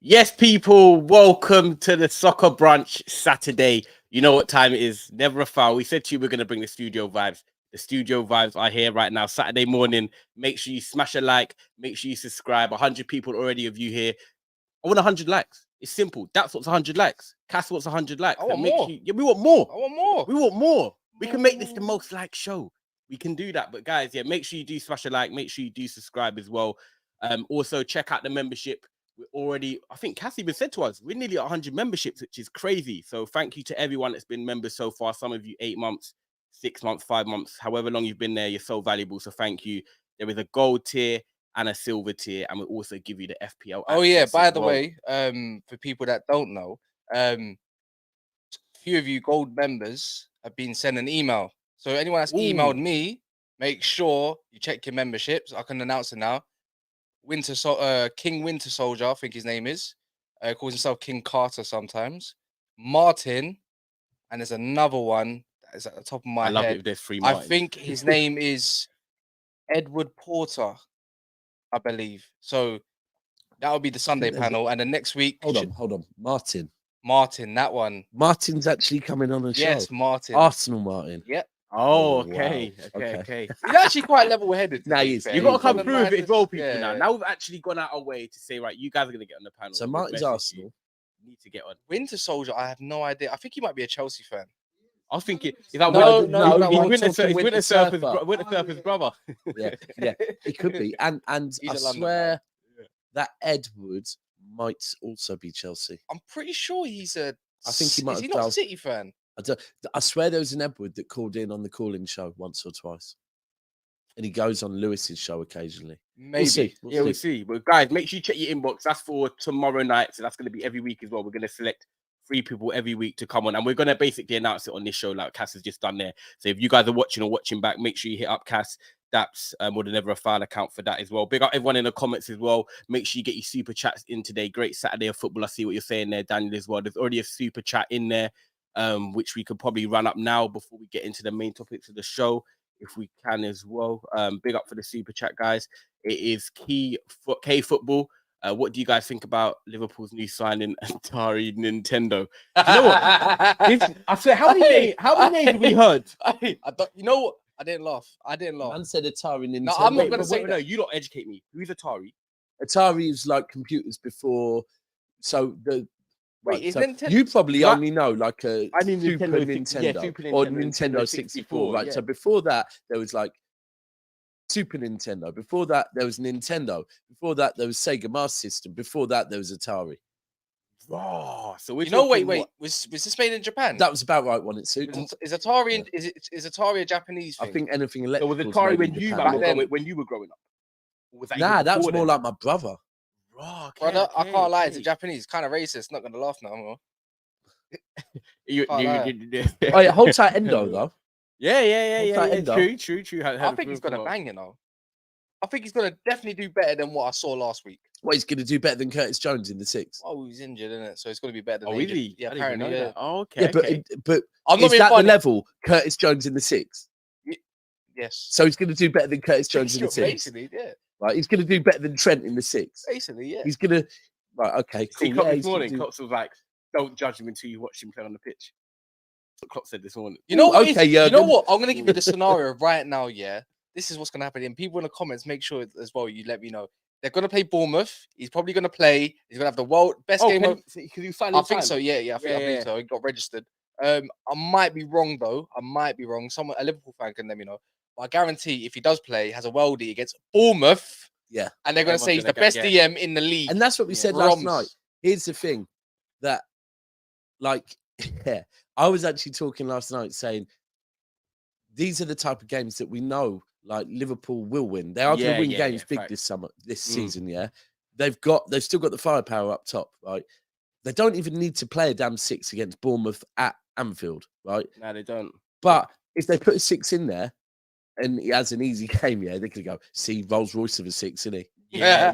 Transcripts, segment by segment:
Yes, people, welcome to the Soccer Brunch Saturday. You know what time it is. Never a foul. We said to you we're going to bring the studio vibes. The studio vibes are here right now. Saturday morning. Make sure you smash a like. Make sure you subscribe. 100 people already of you here. I want 100 likes. It's simple. That's what's 100 likes. Cass wants 100 likes. I want more. We want more. I want more. We want more. We can make this the most liked show. We can do that. But guys, yeah, make sure you do smash a like. Make sure you do subscribe as well. Also, check out the membership. We're already, I think Cassie even said to us, we're nearly at 100 memberships, which is crazy. So thank you to everyone that's been members so far. Some of you 8 months, 6 months, 5 months, however long you've been there, you're so valuable. So thank you. There is a gold tier and a silver tier, and we'll also give you the FPL. Oh yeah, by the way, for people that don't know, a few of you gold members have been sent an email. So anyone that's emailed me, make sure you check your memberships. I can announce it now. King Winter Soldier, I think his name is. Calls himself King Carter sometimes. Martin, and there's another one that is at the top of my head. I love it if there's 3 Martins. I think his name is Edward Porter, I believe. So that will be the Sunday panel, and the next week. Hold on, Martin, that one. Martin's actually coming on the show. Yes, Martin. Arsenal Martin. Yep. Oh, okay. Wow. Okay. He's actually quite level-headed. Now you've got to come through with it as well, people. Yeah. Now we've actually gone out our way to say, right, you guys are going to get on the panel. So Martin's Arsenal. You need to get on. Winter Soldier, I have no idea. I think he might be a Chelsea fan. I was thinking, is that he's Winter Surfer's brother. Yeah, it could be. And I swear that Edward might also be Chelsea. I'm pretty sure he's a. I think he might. Is he not a City fan? I swear there was an Edward that called in on the calling show once or twice. And he goes on Lewis's show occasionally. Maybe. We'll see. But guys, make sure you check your inbox. That's for tomorrow night. So that's going to be every week as well. We're going to select 3 people every week to come on. And we're going to basically announce it on this show like Cass has just done there. So if you guys are watching or watching back, make sure you hit up Cass, Daps, or the Never a Foul account for that as well. Big up everyone in the comments as well. Make sure you get your super chats in today. Great Saturday of football. I see what you're saying there, Daniel, as well. There's already a super chat in there. Which we could probably run up now before we get into the main topics of the show, if we can as well. Big up for the super chat, guys. It is K Football. What do you guys think about Liverpool's new signing, Atari Nintendo? You know what? I said, how many names have we heard? You know what? I didn't laugh. Man said Atari Nintendo. No, I'm not going to say no. You don't educate me. Who's Atari? Atari is like computers before. So the. Wait, is so Nintendo? You probably only know like a Super Nintendo or Nintendo 64, right? Yeah. So before that, there was like Super Nintendo. Before that, there was Nintendo. Before that, there was Sega Master System. Before that, there was Atari. Oh, so wait. Was this made in Japan? That was about right, wasn't it? Is Atari? Is Atari a Japanese thing? I think anything electrical. So was Atari when you were growing up? Was that that was more like my brother. Brother, I can't lie. It's a Japanese, kind of racist. Not gonna laugh now. Hold tight, Endo though. Yeah. True. I think he's gonna bang, you know. I think he's gonna definitely do better than what I saw last week. Well, he's gonna do better than Curtis Jones in the 6. Oh, he's injured, isn't it? So it's gonna be better than. Oh, really? Yeah, apparently. Yeah. Oh, okay. Yeah, but I'm not is that funny. The level Curtis Jones in the 6? Yes. So he's gonna do better than Curtis Jones in the 6. Basically, yeah. Right, he's going to do better than Trent in the 6. Basically, yeah. He's going to... Right, okay, cool. See, this morning, Klopp was like, don't judge him until you watch him play on the pitch. That's what Klopp said this morning. You know what? Okay, you know what? I'm going to give you the scenario right now, yeah? This is what's going to happen. And people in the comments, make sure as well, you let me know. They're going to play Bournemouth. He's probably going to play. He's going to have the best game of... I think so, yeah. I think so. He got registered. I might be wrong, though. A Liverpool fan can let me know. I guarantee if he does play, he has a worldie against Bournemouth. Yeah. And they're going to say he's the best DM in the league. And that's what we said last night. Here's the thing that, like, I was actually talking last night saying these are the type of games that we know, like, Liverpool will win. They are going to win games big this season, yeah. They've still got the firepower up top, right? They don't even need to play a damn 6 against Bournemouth at Anfield, right? No, they don't. But if they put a 6 in there and he has an easy game, yeah, they could go, see, Rolls Royce of a 6, isn't he? Yeah,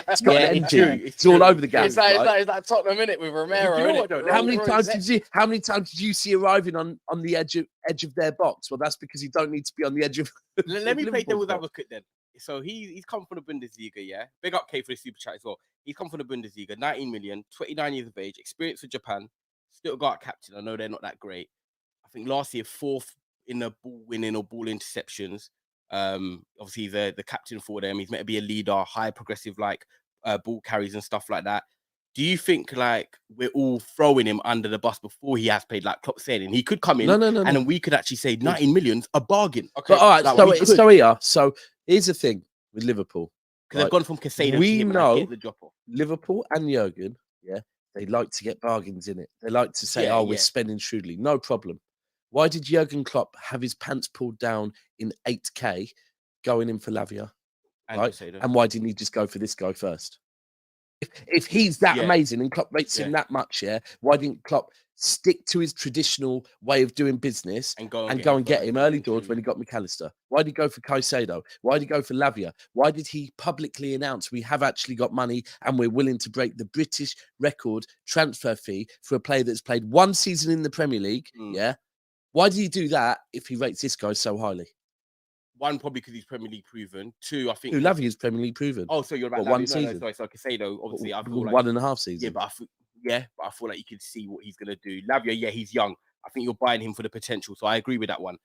It's got an it's engine. true, It's all true. over the game. It's like Tottenham minute with Romero. You know innit? what, though? How many Rolls times Royce. did you see arriving on the edge of their box? Well, that's because you don't need to be on the edge of. Let me play Liverpool's devil's box. advocate then. So he's come from the Bundesliga, yeah. Big up K for the super chat as well. He's come from the Bundesliga, 19 million, 29 years of age, experience with Japan, Stuttgart captain. I know they're not that great. I think last year 4th in the ball winning or ball interceptions. Obviously he's the captain for them. He's meant to be a leader, high progressive like ball carries and stuff like that. Do you think like we're all throwing him under the bus before he has played, like Klopp said, and he could come in No. and then we could actually say 19 million's a bargain? Okay. But all right, like, so here's the thing with Liverpool. Because they've gone from Casado we to him know- and get the drop off. Liverpool and Jurgen, yeah, they like to get bargains in it. They like to say, Yeah, "Oh, we're yeah. spending shrewdly." No problem. Why did Jurgen Klopp have his pants pulled down in 8K going in for Lavia? And Right. Casado. And why didn't he just go for this guy first? If he's that Yeah. amazing and Klopp rates him that much, yeah, why didn't Klopp stick to his traditional way of doing business and go and get him early doors when he got McAllister? Why did he go for Caicedo? Why did he go for Lavia? Why did he publicly announce we have actually got money and we're willing to break the British record transfer fee for a player that's played 1 season in the Premier League? Yeah. Why did he do that if he rates this guy so highly? One, probably because he's Premier League proven. Two, I think. Who Lavia's Premier League proven? Oh, so you're right. What, one No, season? sorry, so Casado, obviously, I feel like 1.5 seasons. yeah, but I feel like you can see what he's gonna do. Lavia, yeah, he's young. I think you're buying him for the potential, so I agree with that one.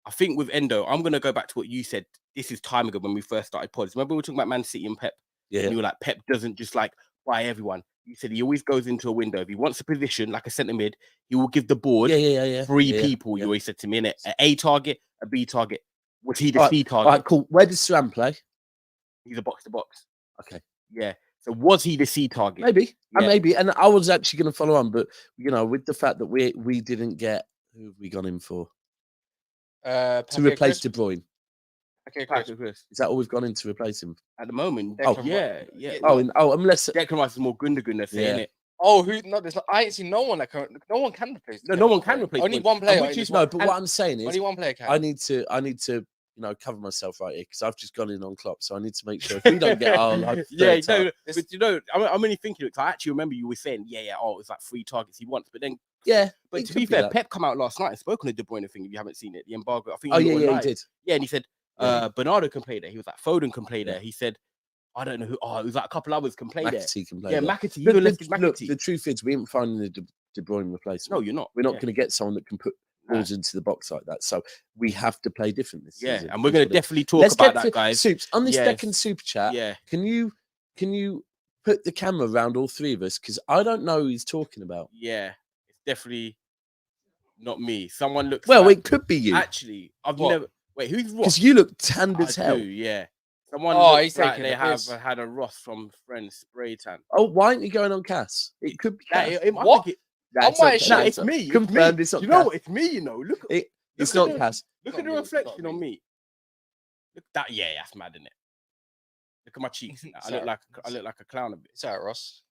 I think with Endo, I'm gonna go back to what you said. This is time ago when we first started pods. Remember we were talking about Man City and Pep? Yeah. And you were like, Pep doesn't just like buy everyone. You said he always goes into a window. If he wants a position like a centre mid, he will give the board three people. You always said to me, innit? An A target, a B target. Was he the C target? All right, cool. Where does Sam play? He's a box to box. Okay. Yeah. So was he the C target? Maybe. Yeah. Maybe. And I was actually going to follow on, but you know, with the fact that we didn't get who have we gone in for to replace De Bruyne. Okay, Chris. Is that all we've gone in to replace him? At the moment. Declan Yeah. Unless Declan Rice is more Gundogan, they're saying it. Oh, who? No, there's not. I ain't seen no one that can. No one can replace. No one can replace. Only one player. Which is no. But what I'm saying is, only one player can. I need to cover myself right here because I've just gone in on Klopp, so I need to make sure if we don't get our life. But you know, I'm only thinking because I actually remember you were saying, oh, it's like 3 targets he wants, but then But to be fair, Pep come out last night and spoke on the De Bruyne thing. If you haven't seen it, the embargo. I think. Oh yeah, he did. Yeah, and he said Bernardo can play there. He was like Foden can play there. He said, I don't know who. Oh, it was like a couple others can play there. Can play yeah, there. McAtee. Look, the truth is, we ain't finding the De Bruyne replacement. No, you're not. We're not going to get someone that can put balls into the box like that. So we have to play different this season. And we're going to definitely talk about that, guys. Soups on this second super chat. Yeah. Can you put the camera around all three of us because I don't know who he's talking about. Yeah, it's definitely not me. Someone looks. Well, like, it could be you. Actually, I've never. Wait, who's Ross? Because you look tanned as hell. Yeah. Someone he's like taking they the have piss. had a Ross from Friends spray tan. Oh, why aren't you going on Cass? It could be Cass. What? It's me. Confirmed. It's not you know Cass. what? It's me. You know. Look. It's not Cass. Look at the reflection on me. Look that. Yeah, that's mad, isn't it? Look at my cheeks. I look like a clown a bit. It's alright, Ross.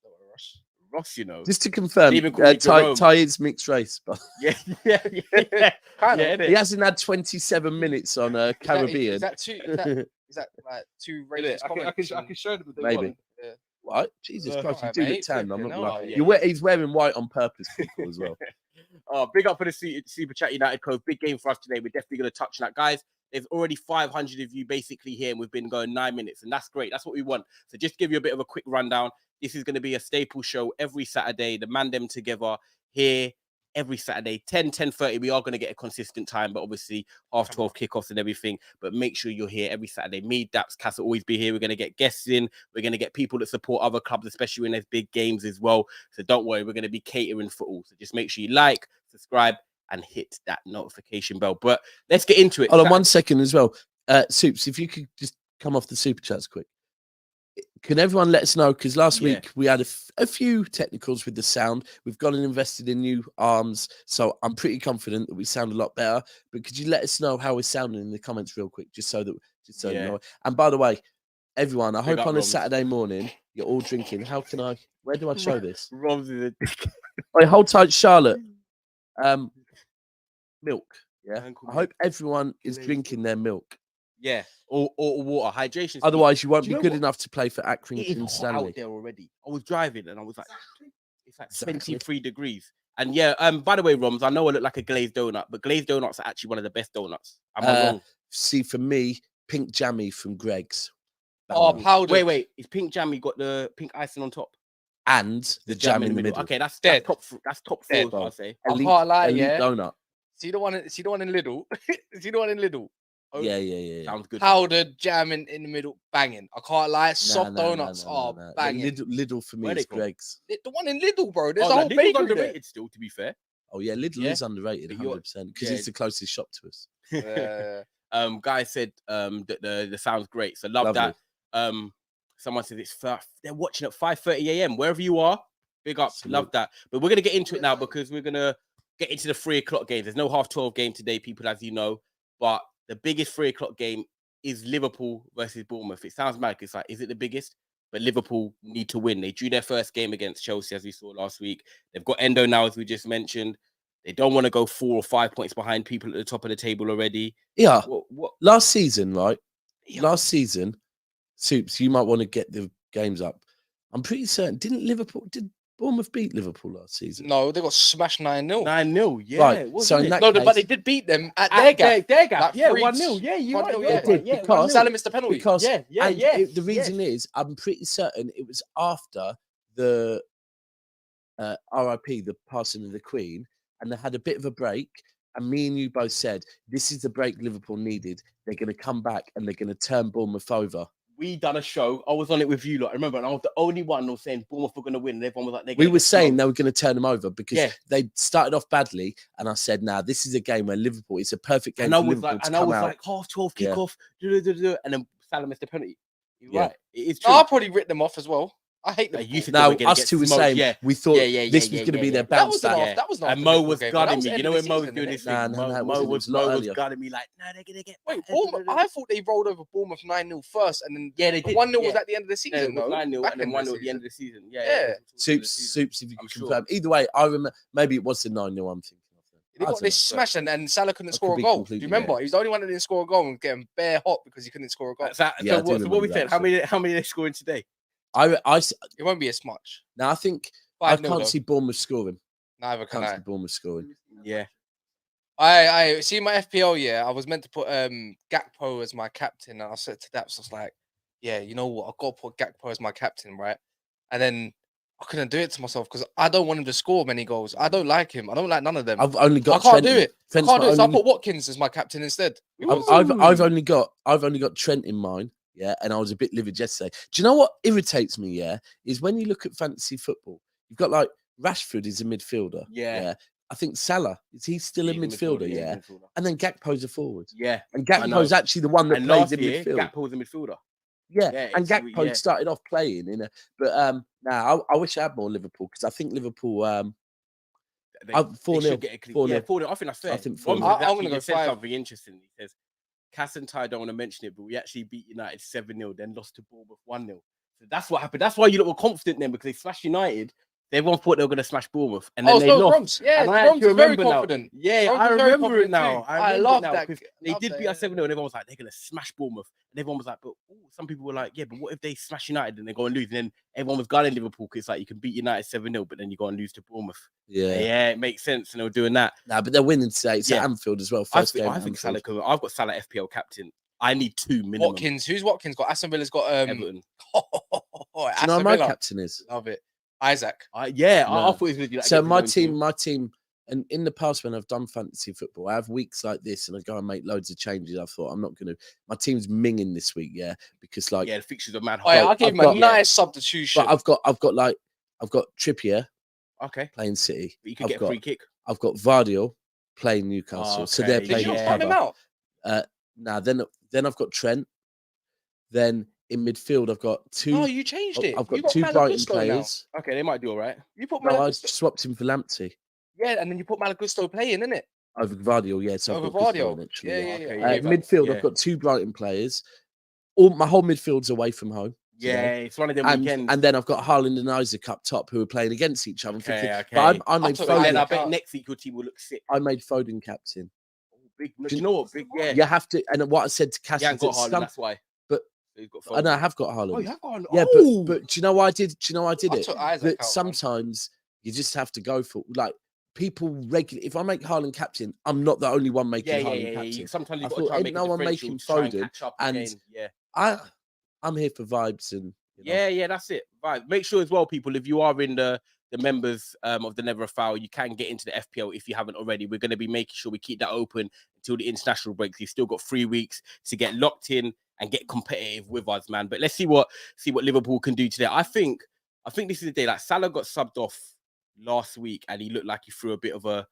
Ross, you know. Just to confirm, Ty is mixed race, but yeah. He hasn't had 27 minutes on Caribbean. Is that like 2 racist comments? I can show them. Maybe. Yeah. What? Jesus Christ, you do look tan. I'm not like yeah. he's wearing white on purpose, people, as well. Big up for the Super Chat United code. Big game for us today. We're definitely going to touch on that, guys. There's already 500 of you basically here, and we've been going 9 minutes, and that's great. That's what we want. So just give you a bit of a quick rundown. This is going to be a staple show every Saturday. The man them together here every Saturday, 10:30. We are going to get a consistent time, but obviously 12:30 kickoffs and everything. But make sure you're here every Saturday. Me, Daps, Cass will always be here. We're going to get guests in. We're going to get people that support other clubs, especially when there's big games as well. So don't worry, we're going to be catering for all. So just make sure you like, subscribe, and hit that notification bell. But let's get into it. Hold on 1 second as well. Soups, if you could just come off the super chats quick. Can everyone let us know? Because last week we had a few technicals with the sound. We've gone and invested in new arms. So I'm pretty confident that we sound a lot better. But could you let us know how we're sounding in the comments real quick? Just so you know. And by the way, everyone, I hope on a Saturday morning you're all drinking. Where do I show this? Rob's is a dick. Wait, hold tight, Charlotte. Milk. Yeah, Ankle I hope milk. everyone is Glazed drinking their milk. Yeah, or water, hydration. Otherwise, you won't Do be you know good what? enough to play for It is Accrington hot Stanley. out there already. I was driving and I was like, it's like Exactly. 23 degrees. And yeah, by the way, Roms, I know I look like a glazed donut, but glazed donuts are actually one of the best donuts. Am I wrong? See, for me, pink jammy from Greg's. Oh, Banging. powdered. Wait, is pink jammy got the pink icing on top? And the jam in the middle. Okay, that's Dead. top. That's top Dead, four. I'll say. I can't lie, elite yeah. donut. See the one in Lidl? See the one in Lidl? Oh, Yeah. Sounds good. Powdered jam in the middle, banging. I can't lie. Soft donuts are Nah. banging. Lidl for me Where is they from? Greg's. The one in Lidl, bro. There's Oh, a no, whole Lidl's bakery there. underrated still, to be fair. Oh yeah, Lidl Yeah. is underrated, But you're- 100% because yeah. it's the closest shop to us. Guy said that the sounds great, so love Lovely. that. Someone said they're watching at 5:30 a.m. wherever you are. Big up, love that. But we're gonna get into it now because we're gonna get into the 3:00 games. There's no 12:30 game today, people, as you know. But the biggest 3:00 game is Liverpool versus Bournemouth. It sounds mad. It's like, is it the biggest? But Liverpool need to win. They drew their first game against Chelsea, as we saw last week. They've got Endo now, as we just mentioned. They don't want to go 4 or 5 points behind people at the top of the table already. Yeah. What? Last season, right? Yeah. Last season, Soups, you might want to get the games up. I'm pretty certain. Did Bournemouth beat Liverpool last season? No, they got smashed 9-0. 9-0, yeah. Right, wasn't so in it? that No, case, but they did beat them at their gap. Their gap, Like yeah, 3-0. 1-0. Yeah, you 1-0, right. yeah. They did, because- Salah missed the penalty. because Yeah, and yeah. the reason is I'm pretty certain it was after the RIP, the passing of the Queen, and they had a bit of a break. And me and you both said this is the break Liverpool needed. They're going to come back and they're going to turn Bournemouth over. We done a show. I was on it with you, like, I remember, and I was the only one who was saying Bournemouth were going to win, and everyone was like, they're We gonna were get saying smoked. they were going to turn them over because Yeah. they started off badly, and I said, "Now this is a game where Liverpool. It's a perfect game And I for was Liverpool like, to and I come was out." like, 12:30 Yeah. kickoff, and then Salah missed the penalty. You're Yeah. right. It is true. No, I'll probably rip them off as well. I hate them. You said Now they were gonna us get two were smoked, saying yeah. we thought Yeah, this was going to be their That bounce was an back. off. That was an And off Mo Liverpool was game, but guarding that was me. the You know end of when the Mo was season, doing innit? this Nah, thing? nah, it Mo wasn't. It was was a lot earlier. guarding me like, no, they're gonna get. Wait, Bournemouth, I thought they rolled over Bournemouth 9-0 first, and then Yeah, they did. 1-0 was yeah. at the end of the Yeah, season. it was though. 9-0 Back and then end 1-0 of at the end of the season. Yeah. Yeah. it was towards the end of the season. Soups, if you I'm can sure. confirm. Either way, I remember. Maybe it was the 9-0 I'm thinking of. They I got don't this know. smash, and Salah couldn't I score could a be goal. Do you completely remember? wrong. He was the only one that didn't score a goal and getting bare hot because he couldn't score a goal. So, Yeah, I do what we remember said? that, How many are they scoring today? It won't be as much. Now I think I 5-0 can't though. see Bournemouth scoring. Neither can Can't I. see Bournemouth scoring. Yeah. I see my FPL. Yeah, I was meant to put Gakpo as my captain, and I said to Daps, I was like, yeah, you know what? I've got to put Gakpo as my captain, right? And then I couldn't do it to myself because I don't want him to score many goals. I don't like him. I don't like none of them. I've only got. I can't do Trent in. it. I Trent's can't do my it. So I only- put Watkins as my captain instead. I've only got Trent in mind, yeah, and I was a bit livid yesterday. Do you know what irritates me? Yeah, is when you look at fantasy football, you've got like Rashford is a midfielder. Yeah. I think Salah is he still a He's midfielder? he's Yeah, midfielder. and then Gakpo's a forward, Yeah. and I know. Gakpo's actually the one that And plays last in year, midfield. Gakpo was a midfielder. Yeah, Yeah, and it's- Gakpo yeah. started off playing in a, but now I wish I had more Liverpool because I think Liverpool 4-0, get a clean. 4-0. Yeah, 4-0. I think that's fair. I think Ron 4-0. has I'm actually gonna go just said 5. something interesting. He says, Cass and Ty don't want to mention it, but we actually beat United 7-0, then lost to Bournemouth 1-0. So that's what happened. That's why you look were confident then, because they smashed United. Everyone thought they were going to smash Bournemouth, and then they so lost. Roms, yeah, And I Roms actually was very remember now. confident. Yeah, Roms I was very remember it confident now. too. I I remember love it now that. because they Love did that, beat us yeah. 7-0, and everyone was like, they're going to smash Bournemouth. And everyone was like, but some people were like, yeah, but what if they smash United and they go and lose? And then everyone was gunning Liverpool because it's like you can beat United 7-0, but then you go and lose to Bournemouth. Yeah, It makes sense. And they were doing that. nah, but they're winning today. It's Yeah. at Anfield as well. I First game. think at Anfield. Salah could. I've got Salah FPL captain. I need 2 minimum. Watkins. Who's Watkins got? Aston Villa's got Everton. Do you know Aston who my Villa. captain is? Love it. Isaac. I No. thought it was going to be like So against my his own team, and in the past when I've done fantasy football, I have weeks like this, and I go and make loads of changes. I thought I'm not going to. My team's minging this week, yeah, because like, Yeah, the fixtures are mad Oh, yeah, hard. I gave I've him a got- nice substitution. but I've got Trippier Okay, playing City. but you could I've get a got free kick. I've got Vardiol playing Newcastle, so they're Okay, Did playing you each not yeah, find other. him out? Now then I've got Trent. Then in midfield I've got two. No, you changed it. I've You got two Malo Brighton Gusto now. players. Okay, they might do all right. You put No, Malo I Gusto. swapped him for Lamptey Yeah, and then you put Malagusto playing, innit? over Vardiol. Yeah, so I've Over got Gusto Vardiol. actually. Yeah, yeah. yeah, Okay, yeah. yeah, Midfield, yeah. I've got two Brighton players. My whole midfield's away from home. Yeah, today. it's one of them And, weekends. and then I've got Haaland and Isaac up top who are playing against each other. I'm Okay, thinking, okay. but I made thought But then I Foden. Isaac- bet next week your team will look sick. I made Foden captain. big. You know what? Big. Yeah. You have to. And what I said to Cass He ain't is got that Haaland. That's why. but- he's got. and I have got Oh, Haaland. you have got Haaland. Yeah, Oh! but do you know why I did? Do you know why I did I it? took Isaac That out, man. sometimes you just have to go for like people regularly. If I make Haaland captain, I'm not the only one making Haaland captain. Sometimes I you've got to thought, try and make ain't no a one differential making to try and Foden, catch up and again. Yeah. I'm here for vibes and you know. Yeah, that's it. Right. Make sure as well, people, if you are in the members of the Never a Foul, you can get into the FPL if you haven't already. We're going to be making sure we keep that open until the international breaks. You've still got 3 weeks to get locked in and get competitive with us, man. But let's see what Liverpool can do today. I think this is the day. Like Salah got subbed off last week and he looked like he threw a bit of a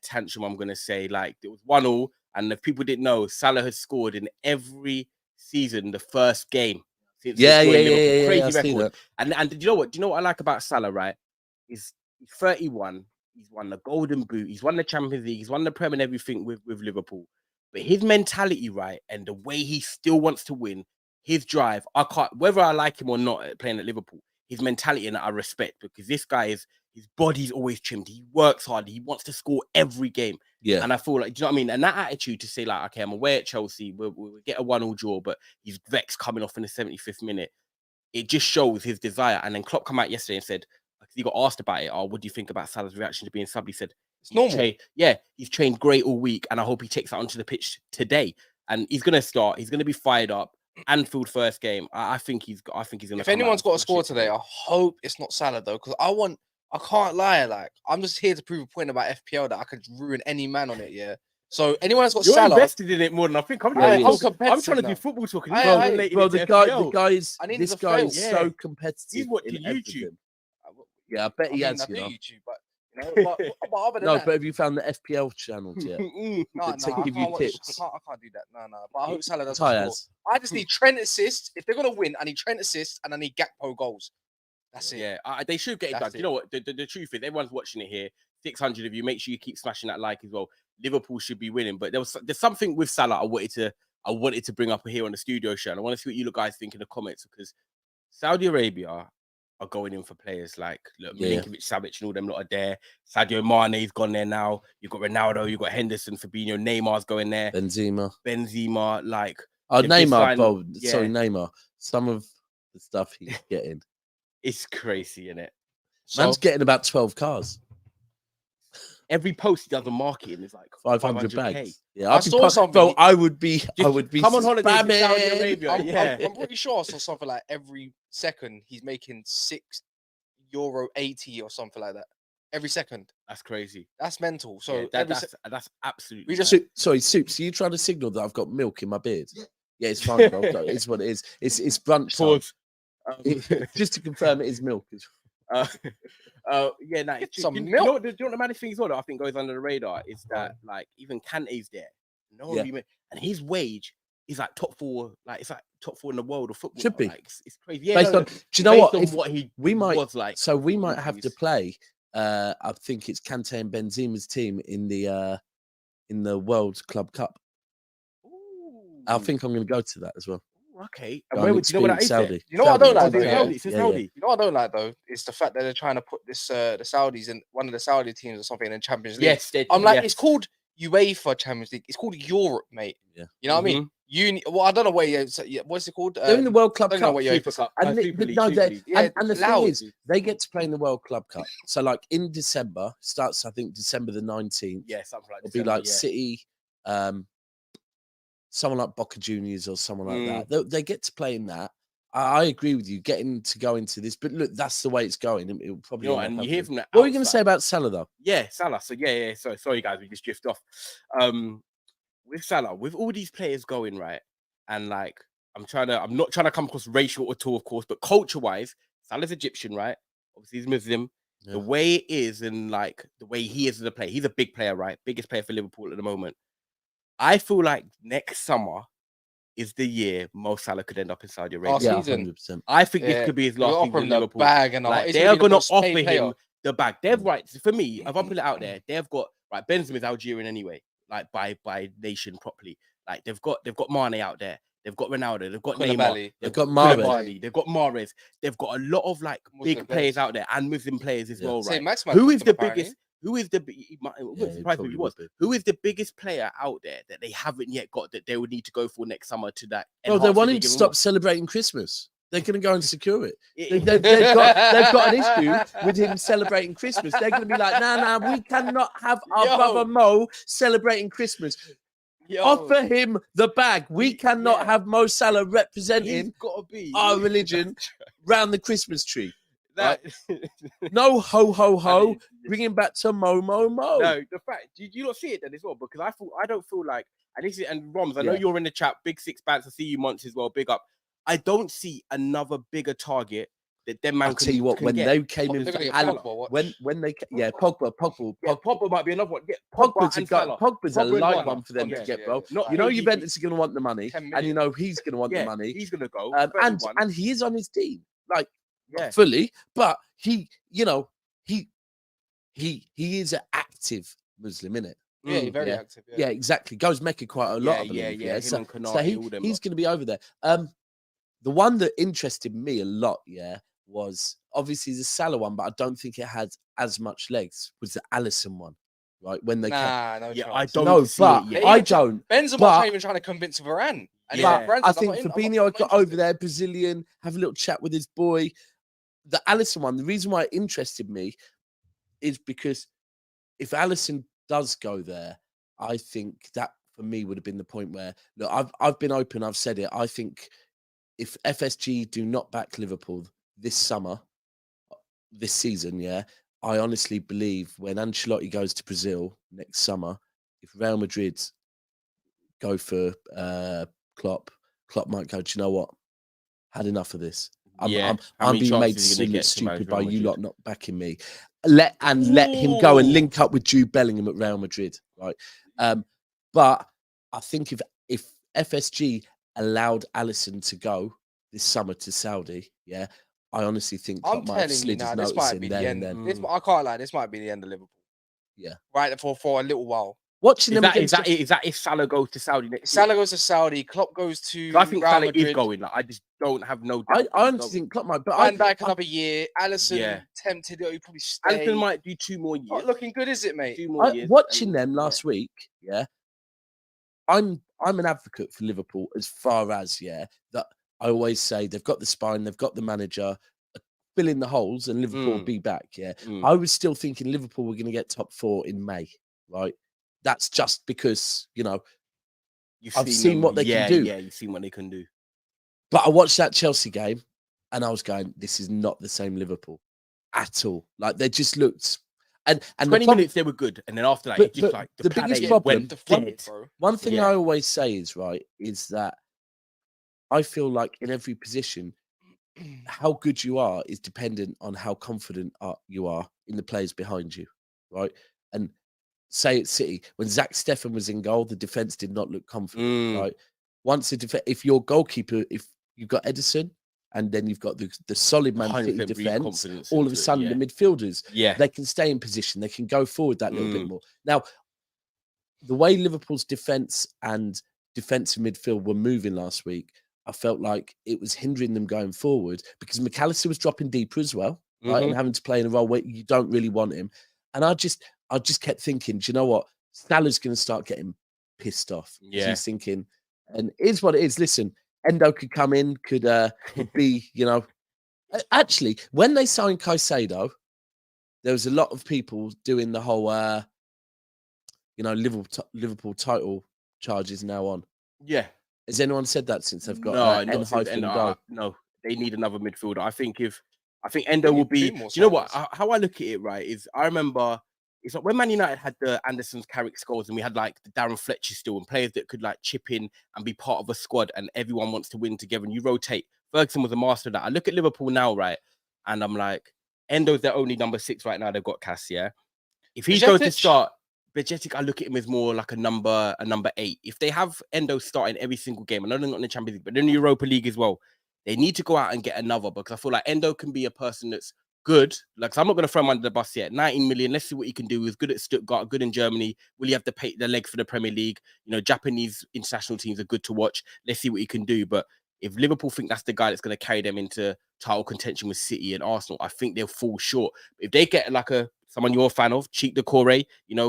tantrum, I'm gonna say. Like it was 1-1, and if people didn't know, Salah has scored in every season the first game. Yeah. Crazy record. And do you know what? Do you know what I like about Salah, right? He's 31. He's won the Golden Boot. He's won the Champions League. He's won the Prem and everything with Liverpool. But his mentality, right, and the way he still wants to win, his drive, I can't, whether I like him or not playing at Liverpool, his mentality and I respect, because this guy his body's always trimmed. He works hard. He wants to score every game. Yeah. And I feel like, do you know what I mean? And that attitude to say, like, okay, I'm away at Chelsea, we'll get a 1-1 draw, but he's vexed coming off in the 75th minute. It just shows his desire. And then Klopp come out yesterday and said, he got asked about it. Oh, what do you think about Salah's reaction to being subbed? He said, It's normal. He's trained great all week, and I hope he takes that onto the pitch today. And he's going to start. He's going to be fired up. Anfield first game. I think he's going to. If anyone's got a score today, I hope it's not Salah though, because I can't lie. Like I'm just here to prove a point about FPL that I could ruin any man on it. Yeah. So anyone that's got You're Salah, invested in it more than I think. I'm trying to do football talking. The guy is so competitive. He's watching YouTube. Everything. Yeah, I bet he has. I You know. YouTube, but but other than No, that, but have you found the FPL channels yet? no, I I give you can't watch. tips. I can't do that. No. But I hope Salah does Tyres. score. I just need Trent assists. If they're gonna win, I need Trent assists and I need Gakpo goals. That's it. Yeah, they should get it That's done. You know what? The truth is, everyone's watching it here. 600 of you. Make sure you keep smashing that like as well. Liverpool should be winning, but there's something with Salah I wanted to bring up here on the studio show. And I want to see what you guys think in the comments, because Saudi Arabia are going in for players like Milinkovic, Savic, and all them lot are there. Sadio Mane's gone there now. You've got Ronaldo, you've got Henderson, Fabinho, Neymar's going there. Benzema, like Neymar. Sorry, Neymar. Some of the stuff he's getting, it's crazy, isn't it? Man's getting about 12 cars. Every post he does on marketing is like 500 bags. Yeah, I saw something. Bro, I would be. Come on holiday to Saudi Arabia. I'm pretty sure I saw something like every second he's making €6.80 or something like that. Every second. That's crazy. That's mental. So that's absolutely. Sorry, Soups. Are you trying to signal that I've got milk in my beard? Yeah, it's fine, bro. It's what it is. It's brunch time. Just to confirm, it is milk. It's some milk. milk. You know what the maddest thing is what I think goes under the radar is that like even Kante's there. And his wage is like top 4, like it's like top 4 in the world of football. Should be. Like, it's crazy. Yeah, based on, do you know what? We might have to play. I think it's Kante and Benzema's team in the World Club Cup. Ooh. I think I'm going to go to that as well. Okay. And where would you know what that is? Saudi. You know what I don't like? Saudi. You know what I don't like though? It's the fact that they're trying to put this the Saudis in one of the Saudi teams or something in Champions League. Yes, I'm like, it's called UEFA Champions League. It's called Europe, mate. Yeah. You know what I mean? I don't know what's it called? They're in the World Club Cup. Super Cup. And the thing is, they get to play in the World Club Cup. So like in December, starts I think December the 19th. Yeah, something like that. It'll be like City, someone like Boca Juniors or someone like that. They get to play in that. I agree with you, getting to go into this, but look, that's the way it's going. It'll probably. And you hear from that. What are you going to say about Salah though? Yeah, Salah. So yeah. Sorry guys, we just drift off. With Salah, with all these players going right, and like I'm not trying to come across racial at all, of course, but culture-wise, Salah's Egyptian, right? Obviously, he's Muslim. Yeah. The way it is, and like the way he is as a player, he's a big player, right? Biggest player for Liverpool at the moment. I feel like next summer is the year Mo Salah could end up in Saudi Arabia. 100%. I think this could be his last season in Liverpool. Bag and like, they are going to offer him the bag. They've for me, if I put it out there, they've got Benzema's Algerian anyway, like by nation properly. Like they've got Mane out there. They've got Ronaldo. They've got Neymar. They've got Mahrez. They've got Mahrez. They've got a lot of like big players out there and Muslim players as well, right? Maximan Who is the biggest? who is the? It wouldn't surprise me if he was. Who is the biggest player out there that they haven't yet got that they would need to go for next summer to that? Well, they want him to stop celebrating Christmas. They're going to go and secure it. They've got an issue with him celebrating Christmas. They're going to be like, nah, we cannot have our brother Mo celebrating Christmas. Offer him the bag. We cannot have Mo Salah representing our religion round the Christmas tree. Right? No ho ho ho. Bring him back to Mo. No, the fact you not see it then as well, because I don't feel like, and Roms, I know you're in the chat. Big Six Bands, I see you months as well. Big up. I don't see another bigger target that them man. I'll tell you what, when they came in, Pogba might be another one. Yeah, Pogba's a light one for them to get, bro. You know, Juventus are going to want the money, and you know he's going to want the money. He's going to go, and he is on his team, like not fully, but he is an active Muslim, innit? Yeah, very active. Yeah, exactly. Goes Mecca quite a lot. So he's going to be over there. The one that interested me a lot, was obviously the Salah one, but I don't think it had as much legs. Was the Alisson one, right? When they I don't. I don't. Benzema's not even trying to convince Varane. I think Fabinho got over there, Brazilian, have a little chat with his boy. The Alisson one, the reason why it interested me is because if Alisson does go there, I think that for me would have been the point where, look, I've been open, I've said it. I think if FSG do not back Liverpool this season, I honestly believe when Ancelotti goes to Brazil next summer, if Real Madrid go for Klopp might go, do you know what? Had enough of this. I'm being made stupid by you lot not backing me. Let him go and link up with Jude Bellingham at Real Madrid, right? But I think if FSG allowed Alisson to go this summer to Saudi, I honestly think I'm telling you now, this might be the end. I can't lie, this might be the end of Liverpool. Yeah, right for a little while. Watching them is that if Salah goes to Saudi next year? Salah goes to Saudi, Klopp goes to. I think Real Salah Madrid. is going. Like, I just don't have no doubt. I honestly think Klopp might. But Van Dijk another year. Alisson tempted. He probably stay. Alisson might do 2 more years. Not looking good, is it, mate? 2 more years. Watching them last week, I'm an advocate for Liverpool as far as that I always say they've got the spine, they've got the manager, fill in the holes, and Liverpool will be back. I was still thinking Liverpool were going to get top 4 in May, right? That's just because, I've seen what they can do. Yeah, you've seen what they can do. But I watched that Chelsea game and I was going, this is not the same Liverpool at all. Like, they just looked... And 20 minutes, they were good. And then after that, it just like... The biggest problem... One thing I always say is that I feel like in every position, how good you are is dependent on how confident you are in the players behind you, right? And... say it's City, when Zach Steffen was in goal, the defense did not look confident. Right? Once if your goalkeeper, if you've got Edison, and then you've got the solid Man City defense, all of a sudden the midfielders, they can stay in position, they can go forward that little bit more. Now, the way Liverpool's defense and defensive midfield were moving last week, I felt like it was hindering them going forward because McAllister was dropping deeper as well, right, and having to play in a role where you don't really want him. And I just kept thinking, do you know what? Salah's going to start getting pissed off. Yeah. He's thinking, and it is what it is. Listen, Endo could come in, could be, Actually, when they signed Caicedo, there was a lot of people doing the whole, Liverpool title charges now on. Yeah. Has anyone said that since they've got No, they need another midfielder. I think Endo will be. Do you know what? How I look at it, right, is I remember it's like when Man United had the Anderson's Carrick goals and we had like the Darren Fletcher still and players that could like chip in and be part of a squad and everyone wants to win together and you rotate. Ferguson was a master of that. I look at Liverpool now, right, and I'm like, Endo's their only number 6 right now. They've got Cass, If he's going to start, Bejetic, I look at him as more like a number 8. If they have Endo starting every single game, I know they're not in the Champions League, but in the Europa League as well, they need to go out and get another because I feel like Endo can be a person that's good. Like, so I'm not going to throw him under the bus yet. 19 million. Let's see what he can do. He's good at Stuttgart, good in Germany. Will he have to pay the leg for the Premier League? Japanese international teams are good to watch. Let's see what he can do. But if Liverpool think that's the guy that's going to carry them into title contention with City and Arsenal, I think they'll fall short. If they get like a someone you're a fan of, Cheek Decore,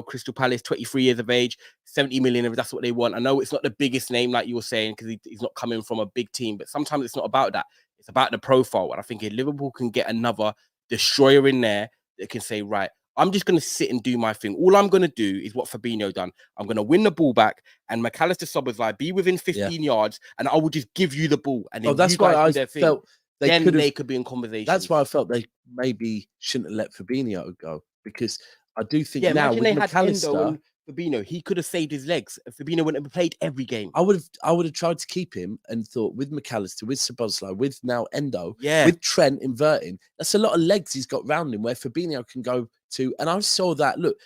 Crystal Palace, 23 years of age, 70 million, if that's what they want. I know it's not the biggest name, like you were saying, because he's not coming from a big team, but sometimes it's not about that. It's about the profile. And I think if Liverpool can get another destroyer in there, they can say, right, I'm just going to sit and do my thing. All I'm going to do is what Fabinho done. I'm going to win the ball back, and McAllister Szoboszlai be within 15 yards, and I will just give you the ball. And then that's you guys why I do their thing. felt They could be in conversation. That's why I felt they maybe shouldn't have let Fabinho go, because I do think now imagine with they had Endo McAllister, and Fabinho, he could have saved his legs. Fabinho wouldn't have played every game. I would have tried to keep him and thought with McAllister, with Szoboszlai, with now Endo, Yeah. with Trent inverting, that's a lot of legs he's got round him where Fabinho can go to. And I saw that. Look,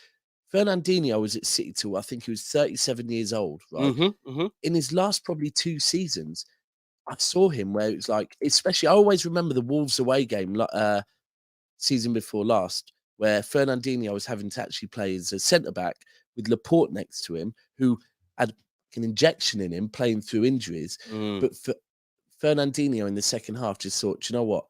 Fernandinho was at City till I think he was 37 years old, right? In his last probably 2 seasons, I saw him where it was like, especially I always remember the Wolves away game season before last, where Fernandinho was having to actually play as a centre back with Laporte next to him, who had an injection in him playing through injuries. But for Fernandinho in the second half just thought, "Do you know what?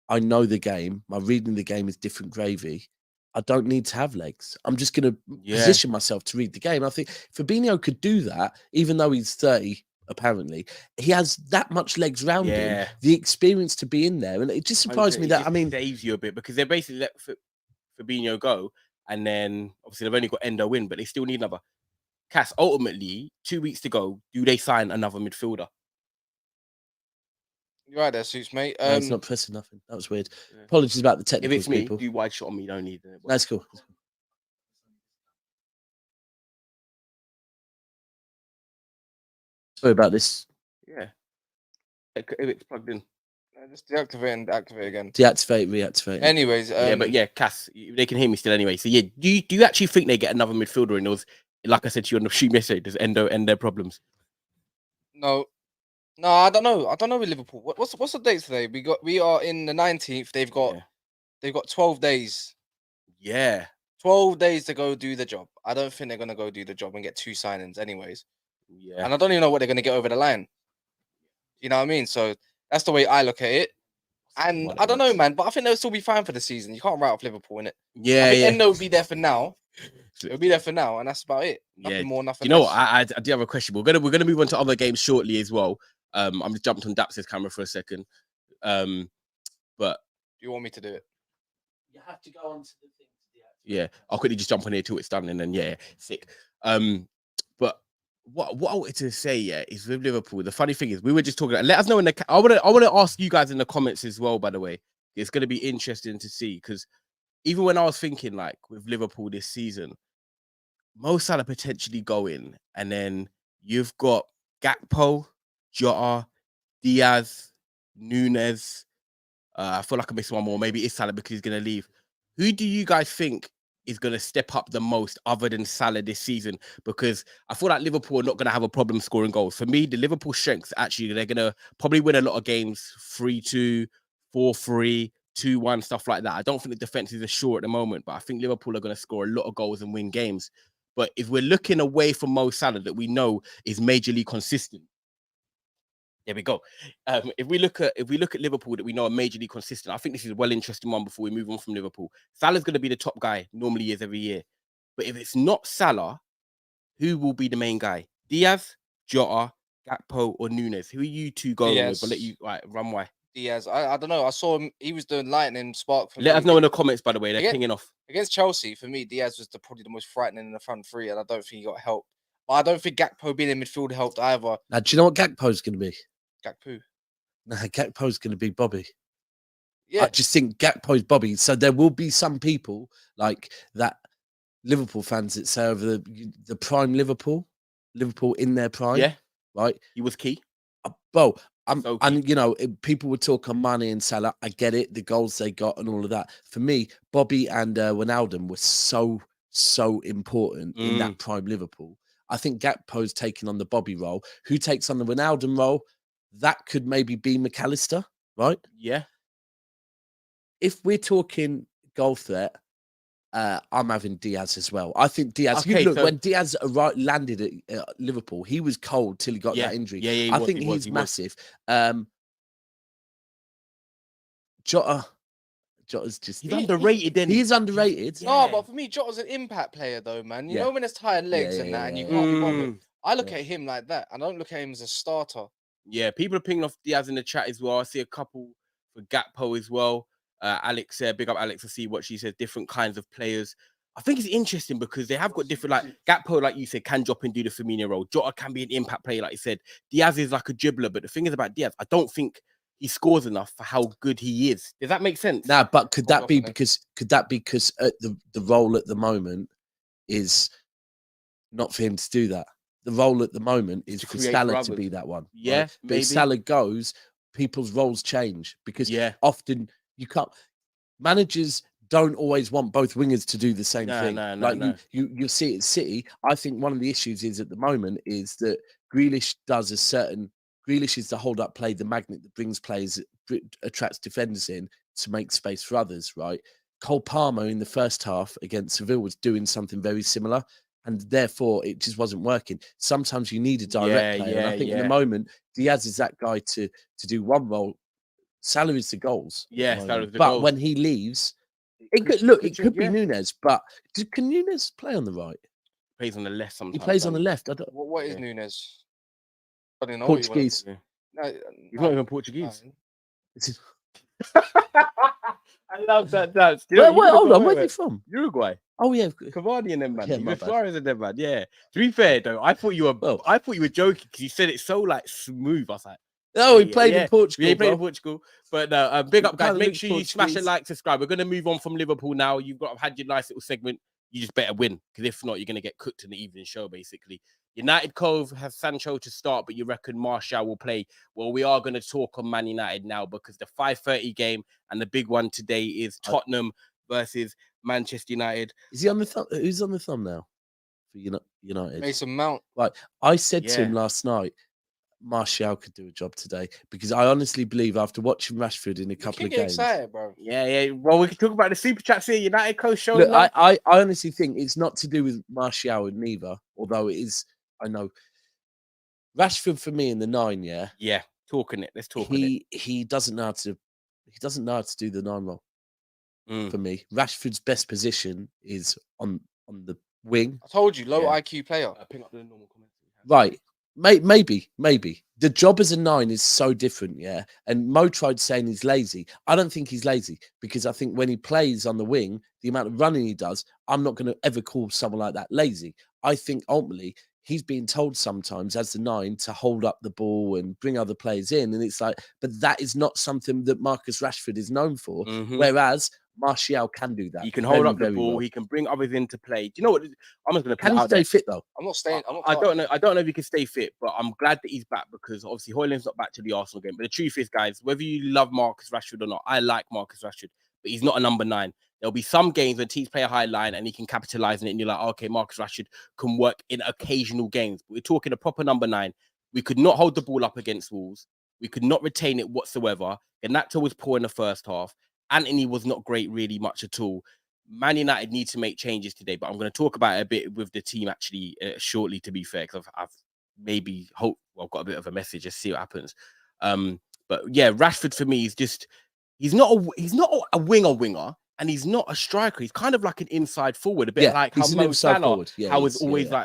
I know the game. My reading the game is different gravy. I don't need to have legs. I'm just going to position myself to read the game." I think Fabinho could do that, even though he's 30. Apparently, he has that much legs round him, the experience to be in there, and it just surprised me that. I mean, saves you a bit because they basically let Fabinho go, and then obviously they've only got Endo in, but they still need another. Cass, ultimately, 2 weeks to go. Do they sign another midfielder? You're right there, Suits, mate. no, it's not pressing nothing. That was weird. Apologies about the If technicals, it's me, people. do wide shot on me. Don't need it. That's cool. Sorry about this. Yeah. If it's plugged in. Just deactivate and activate again. Deactivate, reactivate. Anyways, Cass, they can hear me still anyway. So yeah, do you actually think they get another midfielder in those? Like I said to you on the stream yesterday, does Endo end their problems? No, I don't know. I don't know with Liverpool. What's the date today? We are in the 19th. They've got 12 days. Yeah. 12 days to go do the job. I don't think they're gonna go do the job and get 2 signings anyways. Yeah. And I don't even know what they're gonna get over the line. You know what I mean? So that's the way I look at it. And I don't know, man, but I think they'll still be fine for the season. You can't write off Liverpool, innit? Yeah, I think Endo will be there for now. It'll be there for now, and that's about it. Nothing more, nothing less. What? I do have a question. We're gonna move on to other games shortly as well. I'm just jumped on Daps' camera for a second. But do you want me to do it? You have to go on to the thing. Yeah, I'll quickly just jump on here till it's done, and then sick. But what I wanted to say, is with Liverpool. The funny thing is, we were just talking. Let us know in the. I want to ask you guys in the comments as well. By the way, it's going to be interesting to see because even when I was thinking like with Liverpool this season, Mo Salah potentially going, and then you've got Gakpo, Jota, Diaz, Nunez. I feel like I missed one more. Maybe it's Salah because he's going to leave. Who do you guys think is going to step up the most other than Salah this season? Because I feel like Liverpool are not going to have a problem scoring goals. For me, the Liverpool strengths, actually, they're going to probably win a lot of games 3-2, 4-3, 2-1, stuff like that. I don't think the defense is assured at the moment, but I think Liverpool are going to score a lot of goals and win games. But if we're looking away from Mo Salah that we know is majorly consistent, there we go. If we look at Liverpool that we know are majorly consistent, I think this is a well interesting one before we move on from Liverpool. Salah's going to be the top guy, normally is every year. But if it's not Salah, who will be the main guy? Diaz, Jota, Gakpo, or Nunez? Who are you two going with? I'll let you run why. Diaz. I don't know. I saw him. He was doing lightning spark. Let us know in the comments, by the way. They're pinging off. Against Chelsea, for me, Diaz was probably the most frightening in the front three, and I don't think he got help. But I don't think Gakpo being in midfield helped either. Now, do you know what Gakpo's going to be? Gakpo. No, Gakpo's going to be Bobby. Yeah. I just think Gakpo's Bobby. So there will be some people like that, Liverpool fans that say over the prime Liverpool in their prime. Yeah. Right. He was key. Well, and people would talk on Mane and Salah. I get it, the goals they got and all of that. For me, Bobby and Wijnaldum were so important in that prime Liverpool. I think Gakpo's taking on the Bobby role. Who takes on the Wijnaldum role? That could maybe be McAllister, right? Yeah. If we're talking goal threat, I'm having Diaz as well. I think Diaz. Okay, when Diaz landed at Liverpool, he was cold till he got that injury. Yeah, I think he's massive. Jota Jota's just He's underrated. Then he is underrated. No, Yeah. but for me, Jota's an impact player, though, man. You Yeah. know when it's tired legs and that, and you can't be bothered. I look at him like that. I don't look at him as a starter. Yeah, people are pinging off Diaz in the chat as well. I see a couple for Gakpo as well. Alex, big up Alex to see what she says. Different kinds of players. I think it's interesting because they have got different, like Gakpo, like you said, can drop and do the Firmino role. Jota can be an impact player, like you said. Diaz is like a dribbler, but the thing is about Diaz, I don't think he scores enough for how good he is. Does that make sense? Nah, but could that be because the role at the moment is not for him to do that? The role at the moment is for Salah to be that one. Yeah, right? But if Salah goes, people's roles change because often you can't. Managers don't always want both wingers to do the same thing. You see it at City. I think one of the issues is at the moment is that Grealish is the hold up play, the magnet that brings players, attracts defenders in to make space for others, right? Cole Palmer in the first half against Seville was doing something very similar, and therefore it just wasn't working. Sometimes you need a direct player, and I think in the moment Diaz is that guy to do one role. Salah is the goals. Yeah, Salah is the but goals. when he leaves, it could be Nunes, but can Nunes play on the right? He plays on the left sometimes. He plays on the left. I don't. What is Nunes? I don't know. Portuguese. No, he's not even Portuguese. I love that. Daps. Hold on, where's he from? Uruguay. Oh yeah, Cavani and them man. Yeah, Suarez and them man. Yeah. To be fair though, I thought you were joking because you said it so like smooth. I was like, oh, he played in Portugal. Yeah, he played in Portugal. But big up, guys. Make sure you smash a like, subscribe. We're gonna move on from Liverpool now. You've had your nice little segment. You just better win because if not, you're gonna get cooked in the evening show, basically. United Cove has Sancho to start, but you reckon Martial will play? Well, we are going to talk on Man United now because the 5:30 game and the big one today is Tottenham versus Manchester United. Is he on the who's on the thumbnail for United? Mason Mount. Right. I said to him last night, Martial could do a job today because I honestly believe after watching Rashford in a couple of games. Excited, bro. Yeah. Well, we can talk about the super chats here. United coach show. Look, I honestly think it's not to do with Martial and neither, although it is. I know Rashford for me in the 9. Yeah. Talking it. Let's talk. He doesn't know how to. He doesn't know how to do the 9 role. For me, Rashford's best position is on the wing. I told you, low IQ player. Ping up the normal comments. Right. Maybe. The job as a 9 is so different, And Mo tried saying he's lazy. I don't think he's lazy because I think when he plays on the wing, the amount of running he does, I'm not going to ever call someone like that lazy. I think ultimately he's being told sometimes as the 9 to hold up the ball and bring other players in. And it's like, but that is not something that Marcus Rashford is known for. Whereas Martial can do that. He can hold up the ball. Well. He can bring others into play. Do you know what? I'm just going to. Can he stay fit though? I'm not staying. I don't know. I don't know if he can stay fit, but I'm glad that he's back because obviously Højlund's not back to the Arsenal game. But the truth is, guys, whether you love Marcus Rashford or not, I like Marcus Rashford, but he's not a number 9. There'll be some games when teams play a high line and he can capitalize on it, and you're like, okay, Marcus Rashford can work in occasional games. But we're talking a proper number 9. We could not hold the ball up against Wolves. We could not retain it whatsoever. Ganacho was poor in the first half. Anthony was not great really much at all. Man United need to make changes today, but I'm going to talk about it a bit with the team actually shortly, to be fair, because I've maybe I've got a bit of a message, just see what happens. But yeah, Rashford for me is just, he's not a winger, and he's not a striker. He's kind of like an inside forward, a bit like how Mo Salah,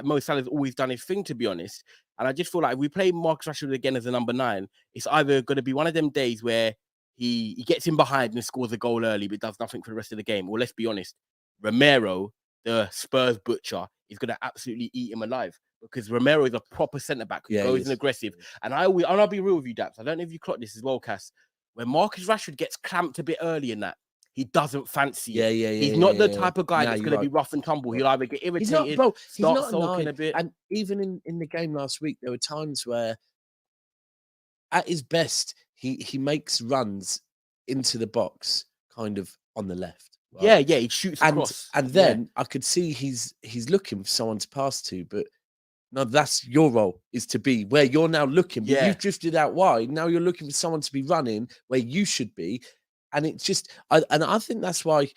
Mo Salah's always done his thing, to be honest. And I just feel like if we play Marcus Rashford again as a number 9, it's either going to be one of them days where he gets in behind and scores a goal early, but does nothing for the rest of the game. Well, let's be honest, Romero, the Spurs butcher, is going to absolutely eat him alive because Romero is a proper centre-back who goes in aggressive. And I'll be real with you, Daps. I don't know if you clocked this as well, Cass. When Marcus Rashford gets clamped a bit early in that, he doesn't fancy it. He's not the type of guy that's going to be rough and tumble. He'll either get irritated, start sulking a bit. And even in the game last week, there were times where at his best, he makes runs into the box kind of on the left. Right? Yeah, he shoots across. And then I could see he's looking for someone to pass to, but no, that's your role, is to be where you're now looking. But you've drifted out wide. Now you're looking for someone to be running where you should be. And it's just, I think that's why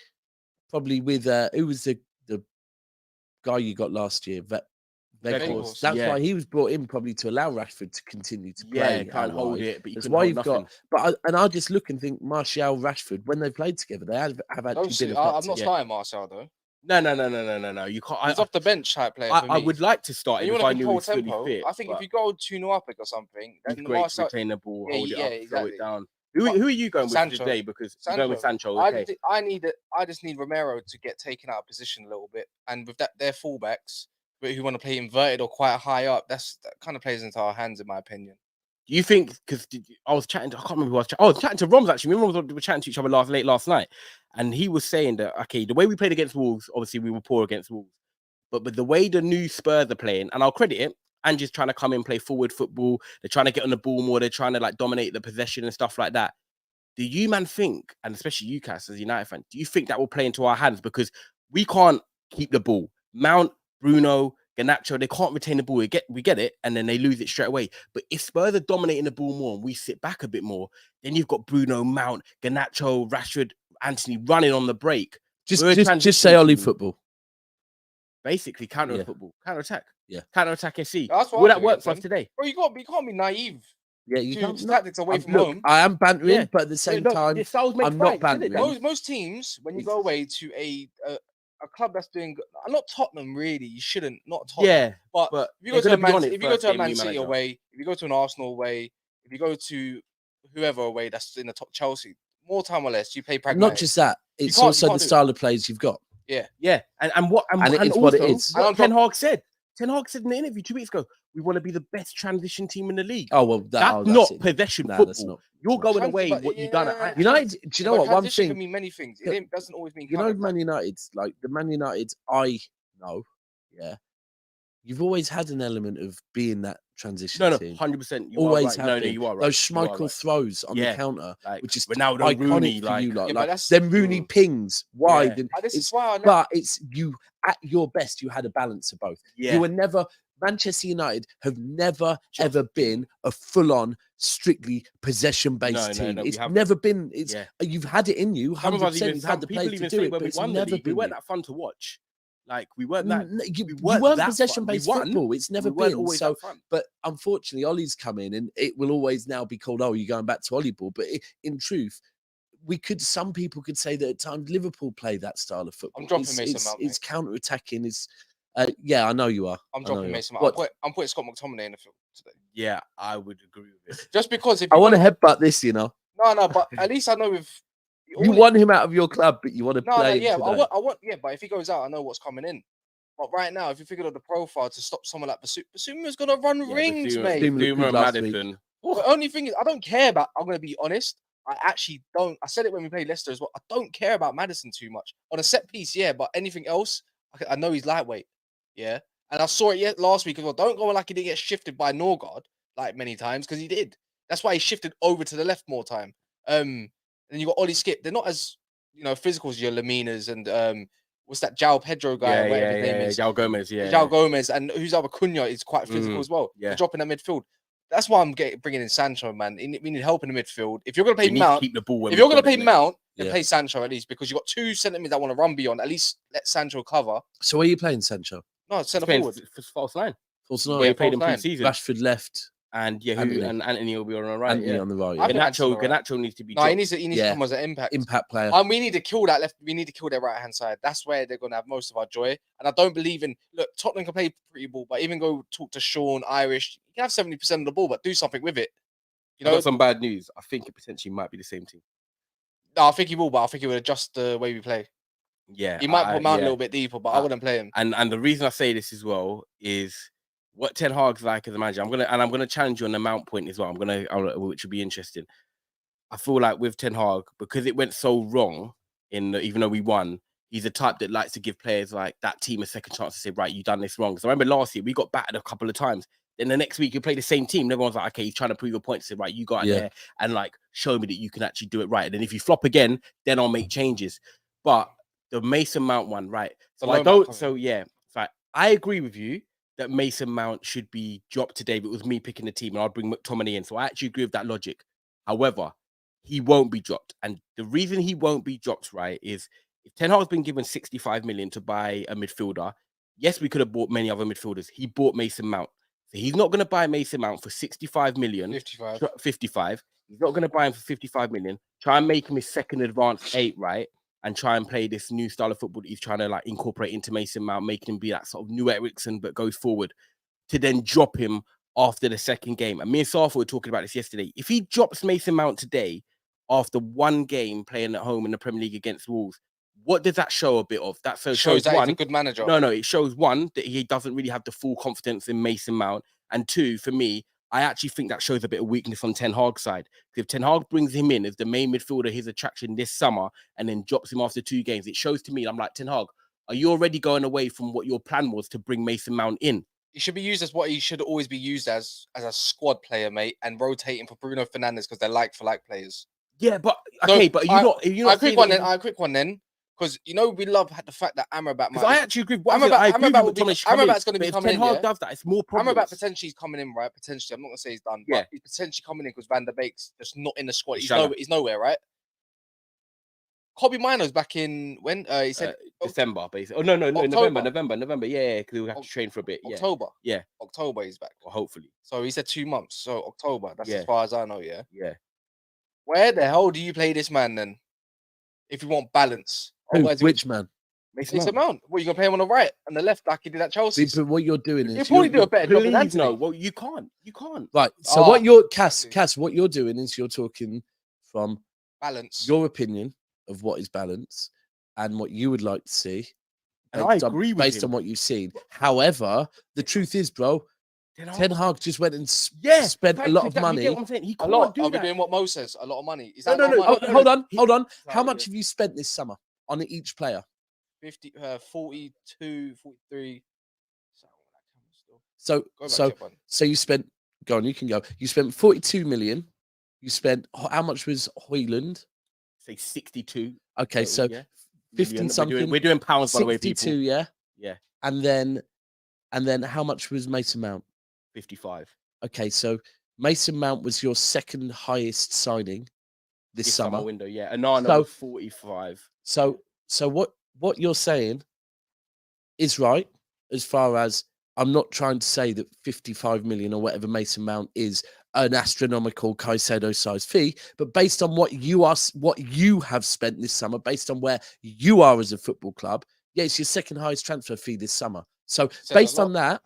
probably with, who was the guy you got last year? Weghorst. That's why he was brought in, probably to allow Rashford to continue to play. Can't hold it, but that's why you've got. But I just look and think Martial, Rashford, when they played together, they have actually been. I'm not starting Martial though. No. You can't. He's off the bench type player. I would like to start him if I knew he was fully fit. I think if you go 2-0 up or something, then Martial retain the ball, hold it up, exactly. throw it down. Who are you going with today? Because you're going with Sancho. Okay. I just need Romero to get taken out of position a little bit, and with that, their fullbacks who want to play inverted or quite high up, that kind of plays into our hands, in my opinion. Do you think? Because I was chatting, I can't remember who I was chatting. I was chatting to Roms actually. We were chatting to each other late last night, and he was saying that the way we played against Wolves, obviously we were poor against Wolves, but the way the new Spurs are playing, and I'll credit it. And just trying to come in, play forward football. They're trying to get on the ball more. They're trying to like dominate the possession and stuff like that. Do you, man, think, and especially you, Cass, as a United fan, do you think that will play into our hands? Because we can't keep the ball. Mount, Bruno, Garnacho, they can't retain the ball. We get it, and then they lose it straight away. But if Spurs are dominating the ball more and we sit back a bit more, then you've got Bruno, Mount, Garnacho, Rashford, Anthony running on the break. Just say Oli football. Basically, counter football, counter attack. Yeah, counter attack SC. Will that work for us today? Bro, you can't be naive. Yeah, you can't. Tactics away from home. I am bantering, but at the same time, I'm not bantering. Most teams, when you go away to a club that's doing good, not Tottenham, really, you shouldn't. Not Tottenham. Yeah, but if you go to a Man City away, if you go to an Arsenal away, if you go to whoever away that's in the top, Chelsea, more time or less, you play pragmatic. Not just that, it's also the style of plays you've got. Yeah. And it's what it is. Ten Hag said in the interview 2 weeks ago, we want to be the best transition team in the league. Oh well, that's not possession football. You're going away. What you've done at United. Do you know what? One thing can mean many things. It doesn't always mean. Man United, like the Man United I know. Yeah, you've always had an element of being that transition team. 100%. Always have. No, you are right. Those Schmeichel throws on the counter, which is Ronaldo, Rooney, for you, them Rooney pings wide. But it's you at your best. You had a balance of both. You were never. Manchester United have never ever been a full-on, strictly possession-based team. It's never been. You've had it in you. 100%. You've had the players to do it, but it's never been. We weren't that fun to watch. Like we weren't that. You weren't possession-based football. It's never been. So, but unfortunately, Ollie's come in, and it will always now be called, "Oh, you're going back to Ollie ball." But in truth, some people could say that at times Liverpool play that style of football. I'm dropping Mason Mount. It's counter-attacking. I know you are. I'm dropping Mason Mount. I'm putting Scott McTominay in the field today. Yeah, I would agree with it. Just because I want to headbutt this, No, but at least I know if you want him out of your club, but you want to play. I want. Yeah, but if he goes out, I know what's coming in. But right now, if you figure out the profile to stop someone like Basuma's gonna run rings, mate. Basuma, Maddison. The only thing is, I don't care about. I'm gonna be honest. I actually don't. I said it when we played Leicester as well. I don't care about Maddison too much on a set piece. Yeah, but anything else, I know he's lightweight. Yeah. And I saw it last week as well. Don't go like he didn't get shifted by Norgard like many times, because he did. That's why he shifted over to the left more time. And you got Ollie Skip. They're not as physical as your Laminas and what's that João Pedro guy? Whatever his name is. João Gomez. João Gomez, and who's other Cunha is quite physical as well. Yeah, dropping that midfield. That's why I'm bringing in Sancho, man. We need help in the midfield. If you're going to play Mount, keep the ball. If you're going to play Mount, then play Sancho at least, because you've got 2 centre-mids that want to run beyond. At least let Sancho cover. So, are you playing Sancho? No, centre forward. False line. Yeah, he played in pre-season. Rashford left. And Anthony will be on the right. Anthony on the right. Garnacho needs to be. No, he needs to come as an impact player. And we need to kill that left. We need to kill their right hand side. That's where they're going to have most of our joy. And I don't believe in. Look, Tottenham can play pretty ball, but even go talk to Sean Irish. You can have 70% of the ball, but do something with it. I got some bad news. I think it potentially might be the same team. No, I think he will, but I think he will adjust the way we play. Yeah, he might put Mount a little bit deeper, but I wouldn't play him. And the reason I say this as well is what Ten Hag's like as a manager. I'm gonna challenge you on the Mount point as well. Which would be interesting. I feel like with Ten Hag, because it went so wrong even though we won, he's a type that likes to give players like that team a second chance to say, right, you done this wrong. Because I remember last year we got battered a couple of times. Then the next week you play the same team. And everyone's like, okay, he's trying to prove a point. Say, right, you got in there and like show me that you can actually do it right. And then if you flop again, then I'll make changes. But the Mason Mount one, right? So I agree with you that Mason Mount should be dropped today. But it was me picking the team, and I'll bring McTominay in. So I actually agree with that logic. However, he won't be dropped, and the reason he won't be dropped, right, is if Ten Hag's been given 65 million to buy a midfielder, Yes, we could have bought many other midfielders. He bought Mason Mount. So he's not going to buy Mason Mount for 65 million. 55. 55. He's not going to buy him for 55 million. Try and make him his second advanced 8, right? And try and play this new style of football that he's trying to like incorporate into Mason Mount, making him be that sort of new Eriksen, but goes forward, to then drop him after the second game. And me and Safa were talking about this yesterday. If he drops Mason Mount today after one game playing at home in the Premier League against Wolves, what does that show a bit of? That shows that he's a good manager. No, it shows one, that he doesn't really have the full confidence in Mason Mount. And two, for me, I actually think that shows a bit of weakness on Ten Hag's side. If Ten Hag brings him in as the main midfielder, his attraction this summer, and then drops him after 2 games, it shows to me, I'm like, Ten Hag, are you already going away from what your plan was to bring Mason Mount in? He should be used as what he should always be used as a squad player, mate, and rotating for Bruno Fernandes because they're like for like players. Yeah, but okay, So, but you're not. A quick one then. Because we love the fact that Amrabat. Because I actually agree. Amrabat's going to be coming in. Ten Hag does that. It's more problems. Amrabat potentially is coming in, right? Potentially, I'm not going to say he's done. Yeah, but he's potentially coming in because Van der Beek's just not in the squad. He's nowhere, right? Kobe Mino's back in when he said December, basically. Oh no, November. Yeah, because we'll have to train for a bit. October. Yeah, October he's back. Well, hopefully. So he said 2 months. So October. That's as far as I know. Yeah. Yeah. Where the hell do you play this man then? If you want balance. Which man? Mason Mount. What, you gonna play him on the right and the left like he did at Chelsea? But what you're doing is you probably do a better job than Anthony. No, well, you can't. Right. So what you're Cass, what you're doing is you're talking from balance. Your opinion of what is balance and what you would like to see. And I agree with based on what you've seen. However, the truth is, bro, Ten Hag just went and spent a lot of money. You get what I'm saying? He can't a lot. do Are we that. doing what Mo says? A lot of money. Is No. money? Hold on. How much have you spent this summer on each player? 50, 42, 43. So you spent. Go on. You can go. You spent 42 million. You spent. How much was Haaland? Say 62. Okay, so 15 something. We're doing pounds, by the way, people. 62, yeah. Yeah. And then how much was Mason Mount? 55. Okay, so Mason Mount was your second highest signing this summer window. Yeah, Anana was 45. So what you're saying is right, as far as I'm not trying to say that 55 million or whatever Mason Mount is an astronomical Caicedo-sized fee, but based on what you have spent this summer, based on where you are as a football club, yeah, it's your second highest transfer fee this summer. So based on that,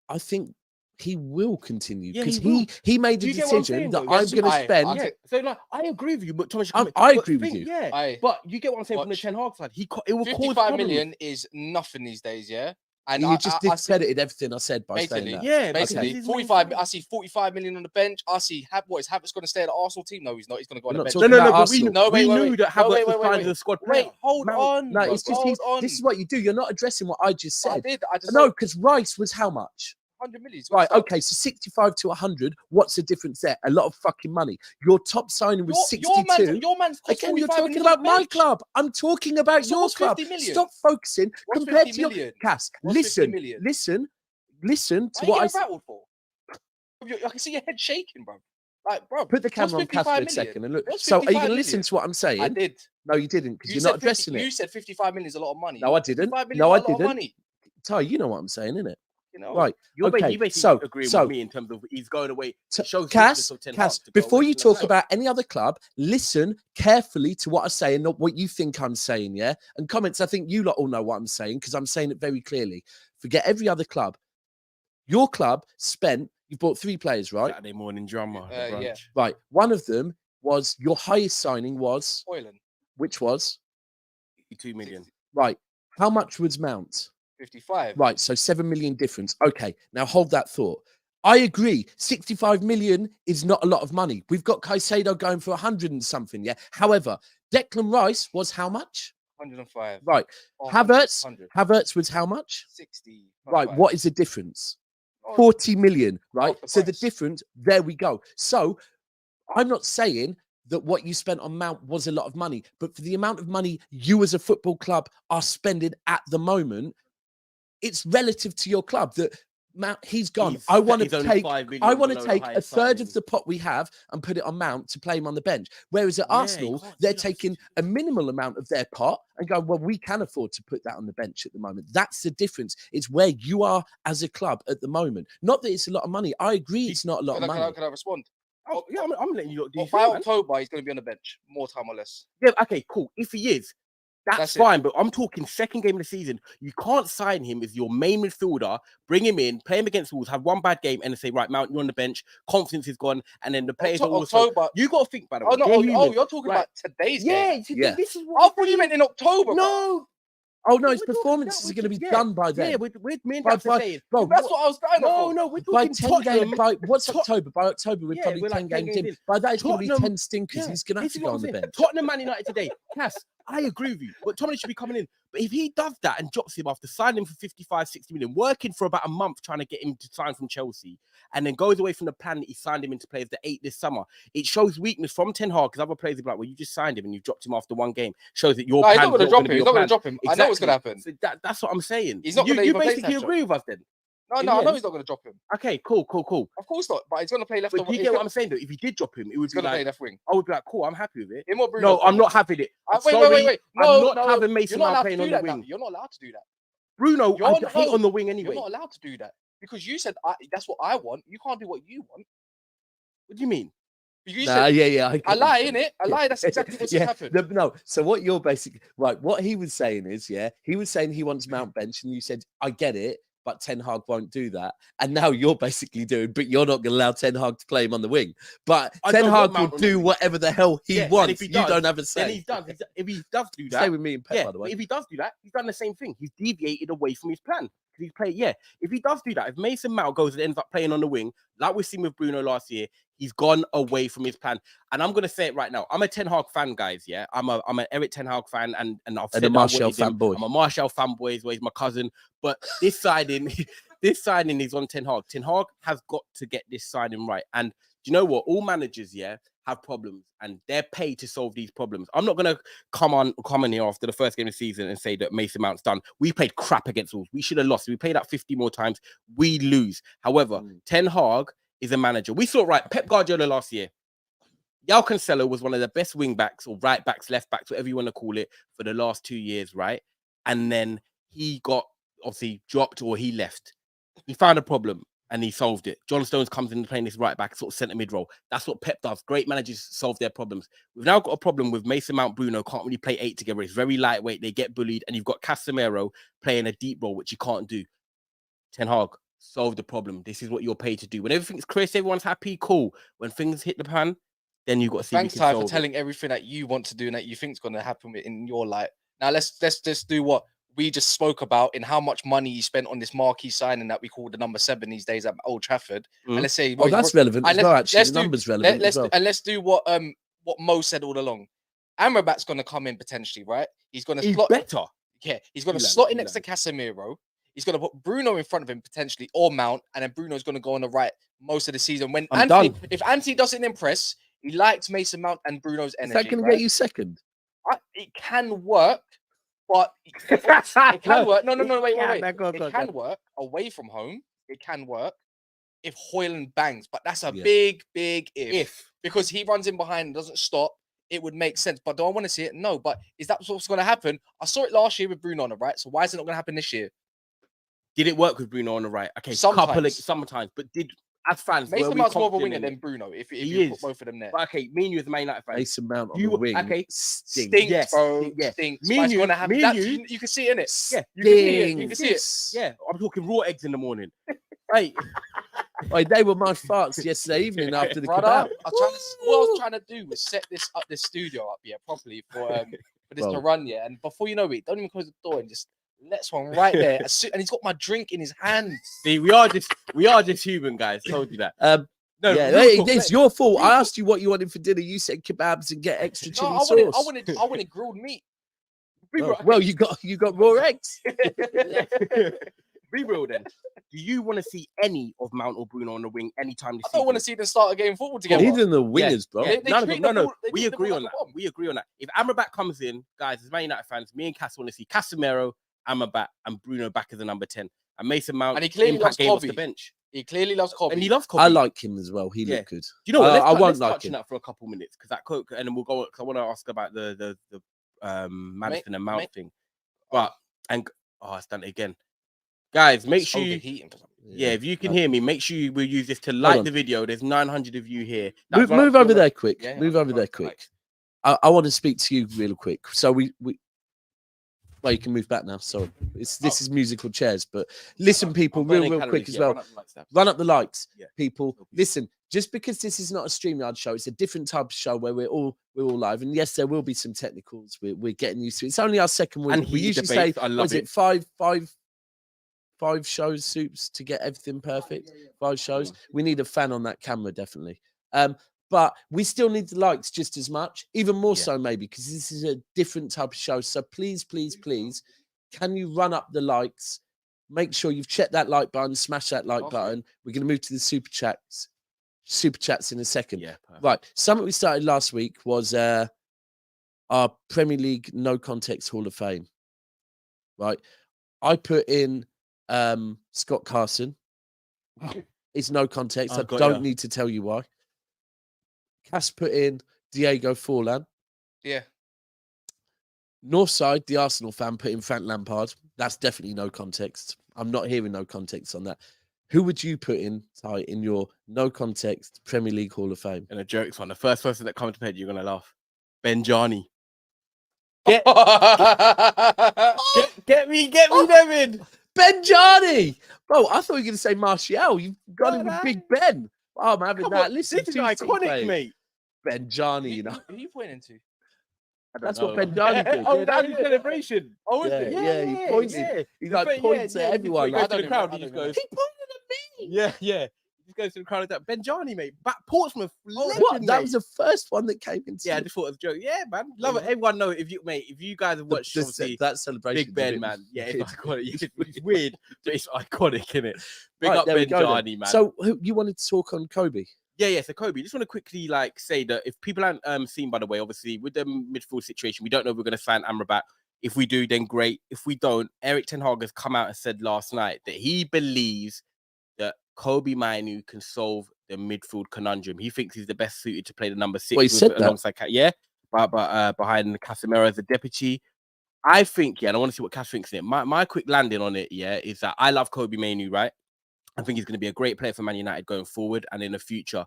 I think he will continue because he made the decision that I'm going to spend. So like, I agree with you, but Thomas, I agree with you. Yeah, but you get what I'm saying from the Ten Hag side. It will 55 million is nothing these days. Yeah. And you just discredited everything I said by saying that. Yeah, basically. 45. I see 45 million on the bench. I see is Havertz going to stay at the Arsenal team? No, he's not. He's going to go on the bench. No. We knew that Havertz was finding the squad. Wait, hold on. No, it's just this is what you do. You're not addressing what I just said. I just no, because Rice was how much? 100 million. Right, okay, so 65 to 100. What's the difference there? A lot of fucking money. Your top signing was 62. Your man's again, you're talking about my club. I'm talking about your club. Stop focusing compared to your Cass. Listen to what I said. I can see your head shaking, bro. Like, bro, put the camera on Cass for a second and look. So, are you going to listen to what I'm saying? I did. No, you didn't, because you're not addressing it. You said 55 million is a lot of money. No, I didn't. No, I didn't. Ty, you know what I'm saying, innit? You know, right. You basically agree with me in terms of he's going away. Cass, before you talk about any other club, listen carefully to what I say and not what you think I'm saying, yeah? And comments, I think you lot all know what I'm saying because I'm saying it very clearly. Forget every other club. Your club you bought 3 players, right? Saturday morning drama. Yeah. Right. One of them was your highest signing was Haaland, which was 52 million. Right. How much was Mount? 55. Right, so 7 million difference. Okay, now hold that thought. I agree. 65 million is not a lot of money. We've got Caicedo going for 100 and something, yeah? However, Declan Rice was how much? 105. Right. Havertz was how much? 60. Right, what is the difference? 40 million, right? So the difference, there we go. So I'm not saying that what you spent on Mount was a lot of money, but for the amount of money you as a football club are spending at the moment, it's relative to your club that Mount, he's gone. He's- I want he's to only take. 5 million I want to below the take a highest third signing. of the pot we have and put it on Mount to play him on the bench. Whereas at Yeah, you Arsenal, can't do they're that. taking a minimal amount of their pot and go, well, we can afford to put that on the bench at the moment. That's the difference. It's where you are as a club at the moment. Not that it's a lot of money. I agree, it's not a lot of money. Can I respond? Oh, yeah, I'm letting you do Well, your by thing, man. October, he's going to be on the bench, more time or less. Yeah, okay, cool. If he is, that's That's it. fine. But I'm talking second game of the season. You can't sign him as your main midfielder, bring him in, play him against Wolves, have one bad game, and then say, right, Mount, you're on the bench, confidence is gone, and then the players are also. October. You got to think, by the way. Oh no! they're Oh, human. you're talking Right. about today's Yeah, game. Yeah. this is I what. thought you meant in October. bro. No. Oh no, his We're talking performances about- are going to be yeah, done by then. Yeah, with me and By- Daps are saying. bro, That's what I was going No, on. no, we're by talking 10 Tottenham. games, by what's Tot- October? By October, we're Yeah, probably we're 10 like 10 games games in. in. By that, it's going to be Tottenham- 10 stinkers. Yeah, He's going to have this to is go what on the I'm saying. bench. Tottenham Man United today. Cass, I agree with you. But Tomlin should be coming in. But if he does that and drops him after signing him for 55, 60 million, working for about a month trying to get him to sign from Chelsea, and then goes away from the plan that he signed him into play as the 8 this summer, it shows weakness from Ten Hag, because other players will be like, well, you just signed him and you've dropped him after one game. Shows that your No, he's plan's not going to not drop gonna him. be He's your not going plan. to drop him. I know what's going to happen. So that's what I'm saying. He's not you, gonna you even play basically Sancho. agree with us then. No, in no, the I know end. he's not going to drop him. Okay, cool. Of course not. But he's going to play left. But do you get what I'm saying though? If he did drop him, it would He's be going to play like, left wing. I would be like, cool, I'm happy with it. Him or Bruno No, play I'm not left having it. wing. Sorry, Wait. I'm No, not having Mason you're not Mount allowed playing to on do the that now. wing. You're not allowed to do that. Bruno, You're I not- hate no, on the wing You're anyway. not allowed to do that because you said that's what I want. You can't do what you want. What do you mean? You Nah, said yeah. I get what lie, you're saying. innit? I lie. That's exactly what's yeah. happened. No, so what you're basically right, what he was saying is, he was saying he wants Mount bench, and you said, I get it, but Ten Hag won't do that. And now you're basically doing, but you're not going to allow Ten Hag to play him on the wing. But I Ten don't Hag want will Mount on the do wing. whatever the hell he Yeah, and wants. if he You does, don't have a Then say. if he does do that, Stay with me and Pep, yeah. by the way. If he does do that, he's done the same thing. He's deviated away from his plan. He's played, if he does do that, if Mason Mount goes and ends up playing on the wing, like we've seen with Bruno last year, he's gone away from his plan. And I'm gonna say it right now. I'm a Ten Hag fan, guys. Yeah, I'm an Eric Ten Hag fan, and I've said a I Martial wanted him. fanboy. I'm a Martial fanboy. He's my cousin. But this signing, this signing is on Ten Hag. Ten Hag has got to get this signing right. And do you know what? All managers, have problems, and they're paid to solve these problems. I'm not gonna come in here after the first game of the season and say that Mason Mount's done. We played crap against Wolves. We should have lost. We played that 50 more times. We lose. However, Ten Hag is a manager. We saw it right. Pep Guardiola last year. João Cancelo was one of the best wing backs or right backs, left backs, whatever you want to call it, for the last 2 years, right? And then he got obviously dropped or he left. He found a problem and he solved it. John Stones comes in playing this right back, sort of centre mid role. That's what Pep does. Great managers solve their problems. We've now got a problem with Mason Mount, Bruno can't really play 8 together. It's very lightweight. They get bullied, and you've got Casemiro playing a deep role, which you can't do. Ten Hag, solve the problem. This is what you're paid to do. When everything's crisp, everyone's happy, cool. When things hit the pan, then you've got to see. Thanks, Ty, for telling everything that you want to do and that you think is going to happen in your life. Now let's just do what we just spoke about in how much money you spent on this marquee signing that we call the number 7 these days at Old Trafford. And let's say, Oh, that's relevant as well, actually. The number's relevant as well. And let's do what Mo said all along. Amrabat's going to come in potentially, right? He's going to slot better. Yeah, he's going to slot in next to Casemiro. He's going to put Bruno in front of him potentially, or Mount, and then Bruno's going to go on the right most of the season. When if Anthony doesn't impress, he likes Mason Mount and Bruno's energy. Is that going to get you second? It can work, but it can work. No, wait. It can work away from home. It can work if Haaland bangs, but that's a big if. Because he runs in behind and doesn't stop. It would make sense, but do I want to see it? No, but is that what's going to happen? I saw it last year with Bruno on the right, so why is it not going to happen this year? Did it work with Bruno on the right? Okay, sometimes, but as fans, Mason Mount's more of a winger than Bruno. If you put both of them there, but okay, me and you as a Man United fan, Mason Mount on the wing, stinks, bro. Stinks. Me and you, gonna have that. You can see it in it. Yeah, you can see it. Yeah, I'm talking raw eggs in the morning. Right. Wait, they were my farts yesterday evening after the kebab. What I was trying to do was set this studio up properly for this to run, and before you know it, don't even close the door and just let's one right there. And he's got my drink in his hand. See, we are just human, guys. Told you that. No, it's your fault. I asked you what you wanted for dinner. You said kebabs and get extra chili sauce. I wanted grilled meat. Well, you got raw eggs. Be real then. Do you want to see any of Mount or Bruno on the wing anytime this season? I don't want to see them start a game football together. Even the wingers, bro. No. We agree on that. We agree on that. If Amrabat comes in, guys, as Man United fans, me and Cass want to see Casemiro, Amrabat, and Bruno back as a number 10. And Mason Mount And he clearly impact loves game off the Kobe. bench. He clearly loves Kobe. And he loves Kobe. I like him as well. He Yeah. looked good. Do you know what? I won't Let's like touch on him. that for a couple minutes because that coke, and then we'll go. Cause I want to ask about the Madison and Mount thing. But it's done it again, guys. Make sure you, overheating for something. yeah, if you can hear me, make sure you will use this to like the video. There's 900 of you here. Move over there quick. Yeah, Move over there quick. I want to speak to you real quick. So we well, you can move back now. Sorry, this is musical chairs. But listen, people, real quick as well. Run up the likes, people. Listen, just because this is not a StreamYard show, it's a different type of show where we're all live. And yes, there will be some technicals. We're getting used to it. It's only our second week. And we usually debates, say, what is it, five shows, Soups, to get everything perfect. 5 shows. We need a fan on that camera, definitely. But we still need the likes just as much, even more so maybe, because this is a different type of show. So please, please, please, can you run up the likes? Make sure you've checked that like button, smash that like button. We're going to move to the super chats in a second. Yeah, perfect. Right. Something we started last week was our Premier League No Context Hall of Fame. Right. I put in Scott Carson. It's no context. I don't need to tell you why. Cass put in Diego Forlan. Yeah. Northside, the Arsenal fan, put in Frank Lampard. That's definitely no context. I'm not hearing no context on that. Who would you put in, Ty, in your no context Premier League Hall of Fame? And a joke's one. The first person that comes to head, you're gonna laugh. Benjani. Get me, Devin. Benjani! Bro, I thought you were going to say Martial. You've got him with Big Ben. Oh, I'm having that. Listen, this is iconic, mate. Benjani, you know. Who are you pointing into? That's what Benjani did. Oh, that's his celebration. Oh, is yeah, it? Yeah, he pointed. Yeah. He like points at everyone. He goes to the crowd. He just goes. He pointed at me. Yeah. He just goes to the crowd like that. Benjani, mate. Back Portsmouth. What? That was the first one that came into. Yeah, I just thought it was a joke. Yeah, man. Love it. Everyone know if you guys have watched that celebration. Big Ben, man. Yeah, it's iconic. It's weird, but it's iconic, isn't it? Big up Benjani, man. So you wanted to talk on Kobe? Yeah. So Kobe, just want to quickly say that if people haven't seen, by the way, obviously with the midfield situation, we don't know if we're going to sign Amrabat. If we do, then great. If we don't, Erik ten Hag has come out and said last night that he believes that Kobe Mainoo can solve the midfield conundrum. He thinks he's the best suited to play the number 6 he said that alongside but behind Casemiro as the deputy. I think, and I want to see what Cass thinks in it. My quick landing on it, is that I love Kobe Mainoo, right? I think he's going to be a great player for Man United going forward and in the future.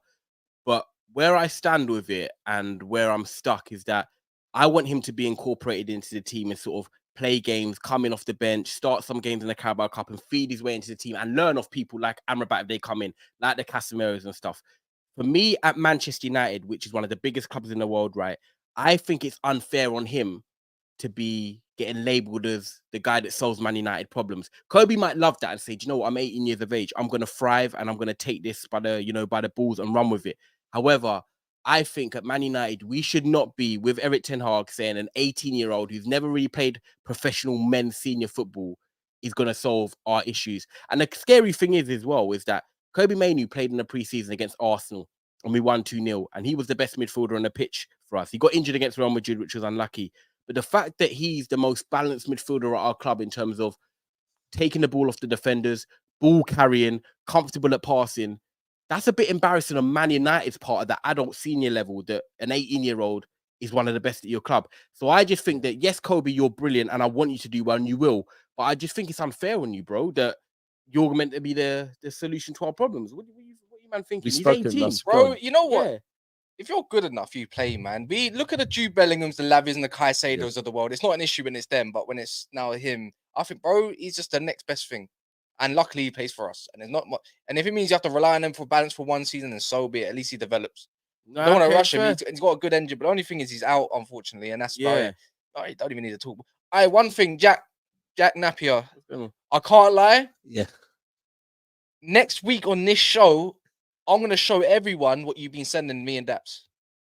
But where I stand with it and where I'm stuck is that I want him to be incorporated into the team and sort of play games, come in off the bench, start some games in the Carabao Cup and feed his way into the team and learn off people like Amrabat if they come in, like the Casemiros and stuff. For me, at Manchester United, which is one of the biggest clubs in the world, right, I think it's unfair on him to be getting labelled as the guy that solves Man United problems. Kobe might love that and say, do you know what, I'm 18 years of age. I'm going to thrive and I'm going to take this by the balls and run with it. However, I think at Man United, we should not be with Erik ten Hag saying an 18-year-old who's never really played professional men's senior football is going to solve our issues. And the scary thing is that Kobe Mainoo played in the preseason against Arsenal and we won 2-0. And he was the best midfielder on the pitch for us. He got injured against Real Madrid, which was unlucky. But the fact that he's the most balanced midfielder at our club in terms of taking the ball off the defenders, ball carrying, comfortable at passing, that's a bit embarrassing on Man United's part at the adult senior level that an 18-year-old is one of the best at your club. So I just think that, yes, Kobe, you're brilliant and I want you to do well and you will. But I just think it's unfair on you, bro, that you're meant to be the solution to our problems. What you man thinking? He's 18. Bro, you know what? Yeah. If you're good enough, you play, man. We look at the Jude Bellinghams, the Lavies, and the Caicedos of the world. It's not an issue when it's them, but when it's now him, I think, bro, he's just the next best thing. And luckily, he plays for us. And there's not much. And if it means you have to rely on him for balance for one season, then so be it. At least he develops. Don't want to rush him. He's got a good engine, but the only thing is he's out, unfortunately, and that's about it. I don't even need to talk. One thing, Jack Napier. I can't lie. Yeah. Next week on this show, I'm going to show everyone what you've been sending me and Daps.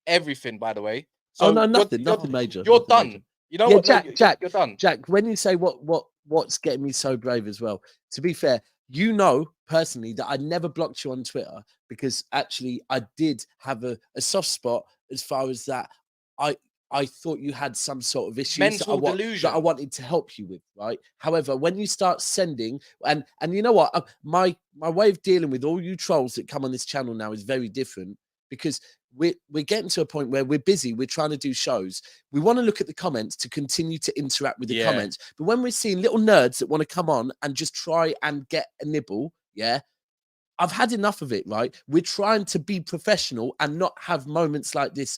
Everything, by the way. So nothing major. You're done. Major. You know what? Jack, you're done. Jack, when you say what's getting me so brave as well, to be fair, you know personally that I never blocked you on Twitter because actually I did have a soft spot as far as that. I thought you had some sort of issues Mental that delusion. I wanted to help you with, right? However, when you start sending, and you know what, my way of dealing with all you trolls that come on this channel now is very different, because we're getting to a point where we're busy, we're trying to do shows. We want to look at the comments to continue to interact with the comments. But when we're seeing little nerds that want to come on and just try and get a nibble, I've had enough of it, right? We're trying to be professional and not have moments like this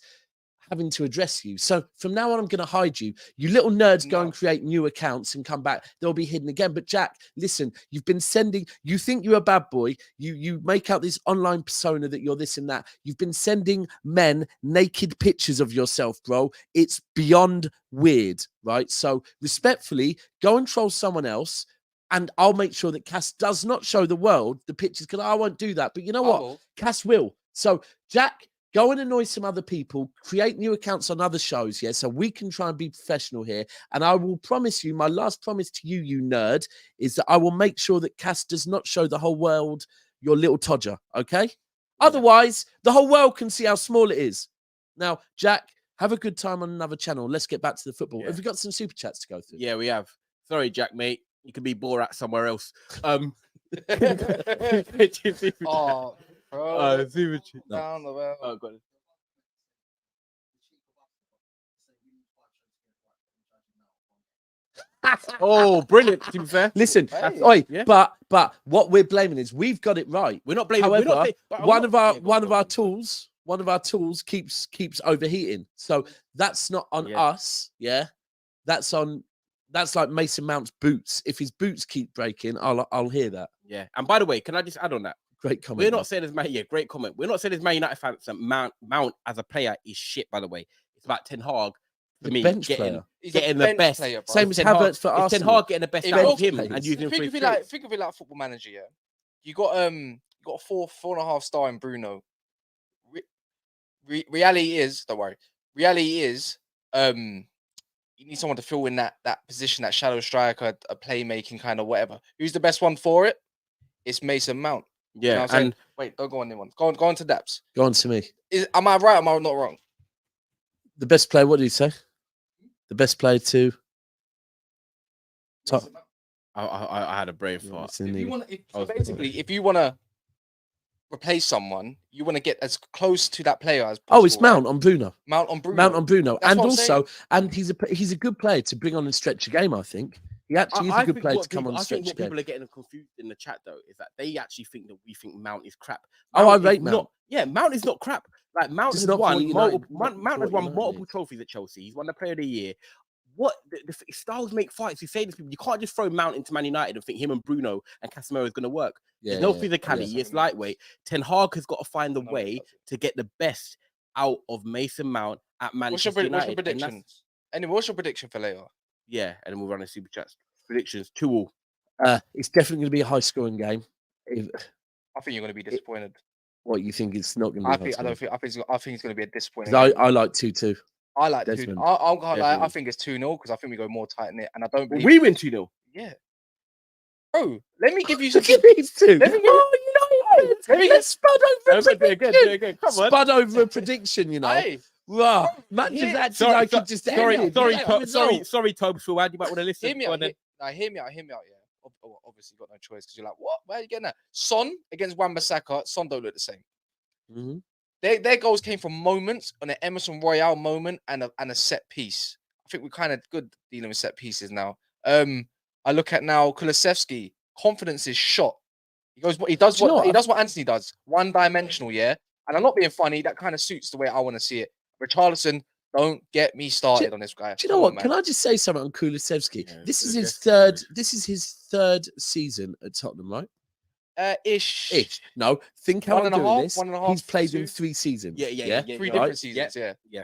having to address you. So from now on, I'm going to hide you. You little nerds go and create new accounts and come back. They'll be hidden again. But Jack, listen, you've been sending, you think you're a bad boy. You make out this online persona that you're this and that. You've been sending men naked pictures of yourself, bro. It's beyond weird, right? So respectfully, go and troll someone else. And I'll make sure that Cass does not show the world the pictures, because I won't do that. But you know what? Cass will. So Jack, go and annoy some other people, create new accounts on other shows, so we can try and be professional here. And I will promise you, my last promise to you, you nerd, is that I will make sure that Cass does not show the whole world your little todger, okay? Otherwise, the whole world can see how small it is. Now, Jack, have a good time on another channel. Let's get back to the football. Have we got some super chats to go through? Yeah, we have. Sorry, Jack, mate. You can be Borat somewhere else. Bro. Super chat. Down the well. Oh, got it. Oh, brilliant! To be fair, listen, but what we're blaming is we've got it right. We're not blaming. However, one of our tools keeps overheating, so that's not on us. That's like Mason Mount's boots. If his boots keep breaking, I'll hear that. Yeah. And by the way, can I just add on that? Great comment. We're not saying as Man. Yeah, great comment. We're not saying as Man United fans that Mount as a player is shit. By the way, it's about Ten Hag. For me, bench getting player. the best. Player, Same as Havertz for Arsenal. Ten Hag getting the best out of him and using him for think of it like Football Manager. Yeah, you got a 4.5 star in Bruno. Reality is, don't worry. Reality is, you need someone to fill in that position, that shadow striker, a playmaking kind of whatever. Who's the best one for it? It's Mason Mount. Yeah, you know and wait, don't go on anyone. Go on to Daps. Go on to me. Am I right? Or am I not wrong? The best player. What did you say? The best player to. Top. I had a brain fart. If you want to replace someone, you want to get as close to that player as possible. Oh, it's Mount on Bruno. Mount on Bruno. And also, he's a good player to bring on and stretch a game, I think. He actually is a good player to come on and stretch a game. I think what people are getting confused in the chat, though, is that they actually think that we think Mount is crap. I rate Mount. Mount is not crap. Like, Mount has won multiple trophies at Chelsea. He's won the Player of the Year. What the styles make fights. You say to people, you can't just throw Mount into Man United and think him and Bruno and Casemiro is going to work. There's no physicality. It's lightweight. Ten Hag has got to find a way to get the best out of Mason Mount at Manchester United. What's your predictions? Anyway, what's your prediction for later? Yeah, and then we'll run a super chat. Predictions 2-2. It's definitely going to be a high scoring game. I think you're going to be disappointed. What, you think it's not going to be? I think it's going to be a disappointing. I like 2-2. I like 2. I think it's 2-0 because I think we go more tight knit, and I don't believe we win 2-0. Yeah, bro. Let me give you some. These two. Let's spud over a prediction. Again. Come on. Spud over a prediction. You know. Hey. Wow, matches actually like it just ended. Sorry, Toby. So you might want to listen. Hear me out. Hear me out. Yeah. Obviously, got no choice because you're like, what? Where are you getting that? Son against Wan-Bissaka. Son don't look the same. Mm-hmm. Their goals came from moments, on an Emerson Royale moment and a set piece. I think we're kind of good dealing with set pieces now. I look at now Kulusevski. Confidence is shot. He does what Anthony does. One dimensional, yeah. And I'm not being funny. That kind of suits the way I want to see it. Richarlison, don't get me started on this guy. Do you know what? Can I just say something on Kulusevski? Yeah, this is his third. This is his third season at Tottenham, right? Ish. No, think how I'm doing this. 1.5, he's played in 3 seasons. Yeah. 3 different seasons. Yeah.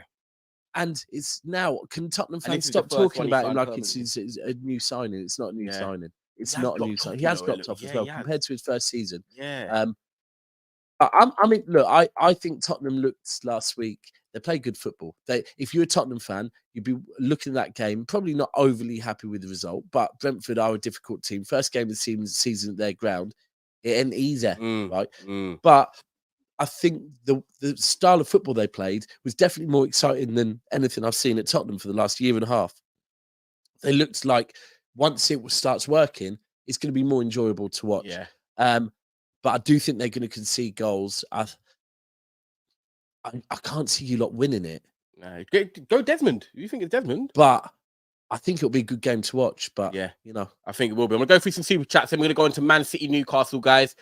And it's now. Can Tottenham fans stop talking about him like it's a new signing? It's not a new signing. It's not a new signing. He has dropped off as well compared to his first season. Yeah. I mean, look, I think Tottenham looked last week. They played good football. If you're a Tottenham fan, you'd be looking at that game, probably not overly happy with the result. But Brentford are a difficult team. First game of the season at their ground, it ain't easy, right? But I think the style of football they played was definitely more exciting than anything I've seen at Tottenham for the last year and a half. They looked like once it starts working, it's going to be more enjoyable to watch. Yeah. But I do think they're going to concede goals. I can't see you lot winning it. No, go Desmond. You think it's Desmond? But I think it'll be a good game to watch. But yeah, you know, I think it will be. I'm gonna go through some super chats, and we're gonna go into Man City, Newcastle, guys.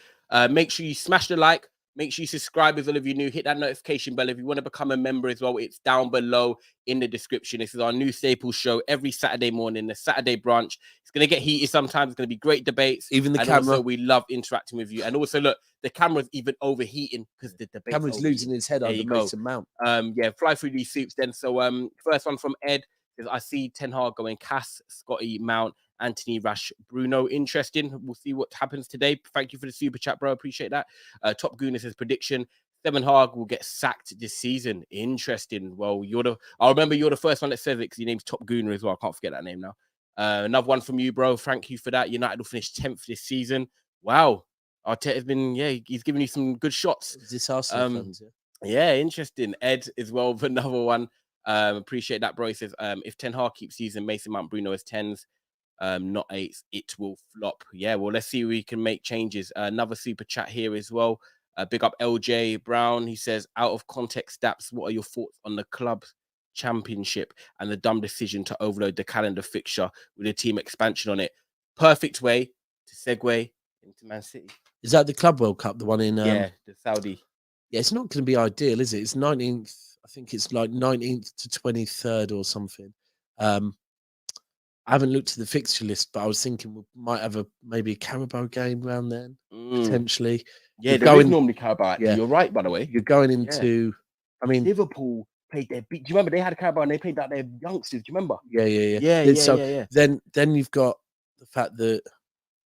Make sure you smash the like. Make sure you subscribe as all of you new. Hit that notification bell if you want to become a member as well. It's down below in the description. This is our new staple show every Saturday morning, the Saturday brunch. It's going to get heated sometimes. It's going to be great debates. Even the and camera. Also, we love interacting with you. And also, look, the camera's even overheating because the debate. Camera's losing his head under Mason Mount. Yeah, fly through these soups then. So, first one from Ed is I see Ten Hag going Cass, Scotty, Mount, Anthony, Rash, Bruno. Interesting. We'll see what happens today. Thank you for the super chat, bro. Appreciate that. Top Gooners says prediction. Ten Hag will get sacked this season. Interesting. Well, I remember you're the first one that says it because your name's Top Gooner as well. I can't forget that name now. Another one from you, bro. Thank you for that. United will finish 10th this season. Wow. Arteta's been, he's giving you some good shots. Is this Arsenal fans, yeah, interesting. Ed as well for another one. Appreciate that, bro. He says, if Ten Hag keeps using Mason Mount Bruno as 10s, not 8s, it will flop. Yeah, well, let's see if we can make changes. Another super chat here as well. Big up LJ Brown. He says, out of context, Daps, what are your thoughts on the club's championship and the dumb decision to overload the calendar fixture with a team expansion on it? Perfect way to segue into Man City. Is that the Club World Cup, the one in... the Saudi. Yeah, it's not going to be ideal, is it? It's 19th. I think it's like 19th to 23rd or something. I haven't looked at the fixture list, but I was thinking we might have maybe a Carabao game around then, potentially. Yeah, there is normally Carabao. Yeah. You're right, by the way. You're going into... I mean... Liverpool played their... Do you remember they had a Carabao and they played out their youngsters? Do you remember? Yeah. Then you've got the fact that...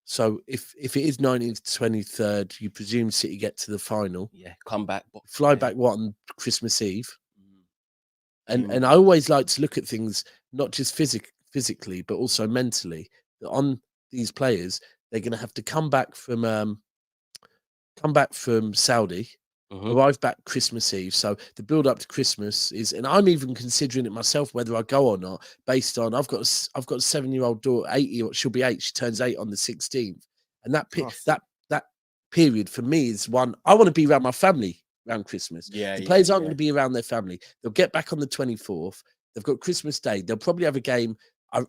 So if it is 19th to 23rd, you presume City get to the final. Yeah, come back. Fly back on Christmas Eve. And I always like to look at things not just physically, but also mentally. On these players, they're going to have to come back from Saudi, arrive back Christmas Eve. So the build up to Christmas is, and I'm even considering it myself whether I go or not, based on I've got a 7-year-old daughter, 8 she'll be 8. She turns 8 on the 16th, and that period for me is one I want to be around my family around Christmas. The players aren't going to be around their family. They'll get back on the 24th. They've got Christmas Day. They'll probably have a game.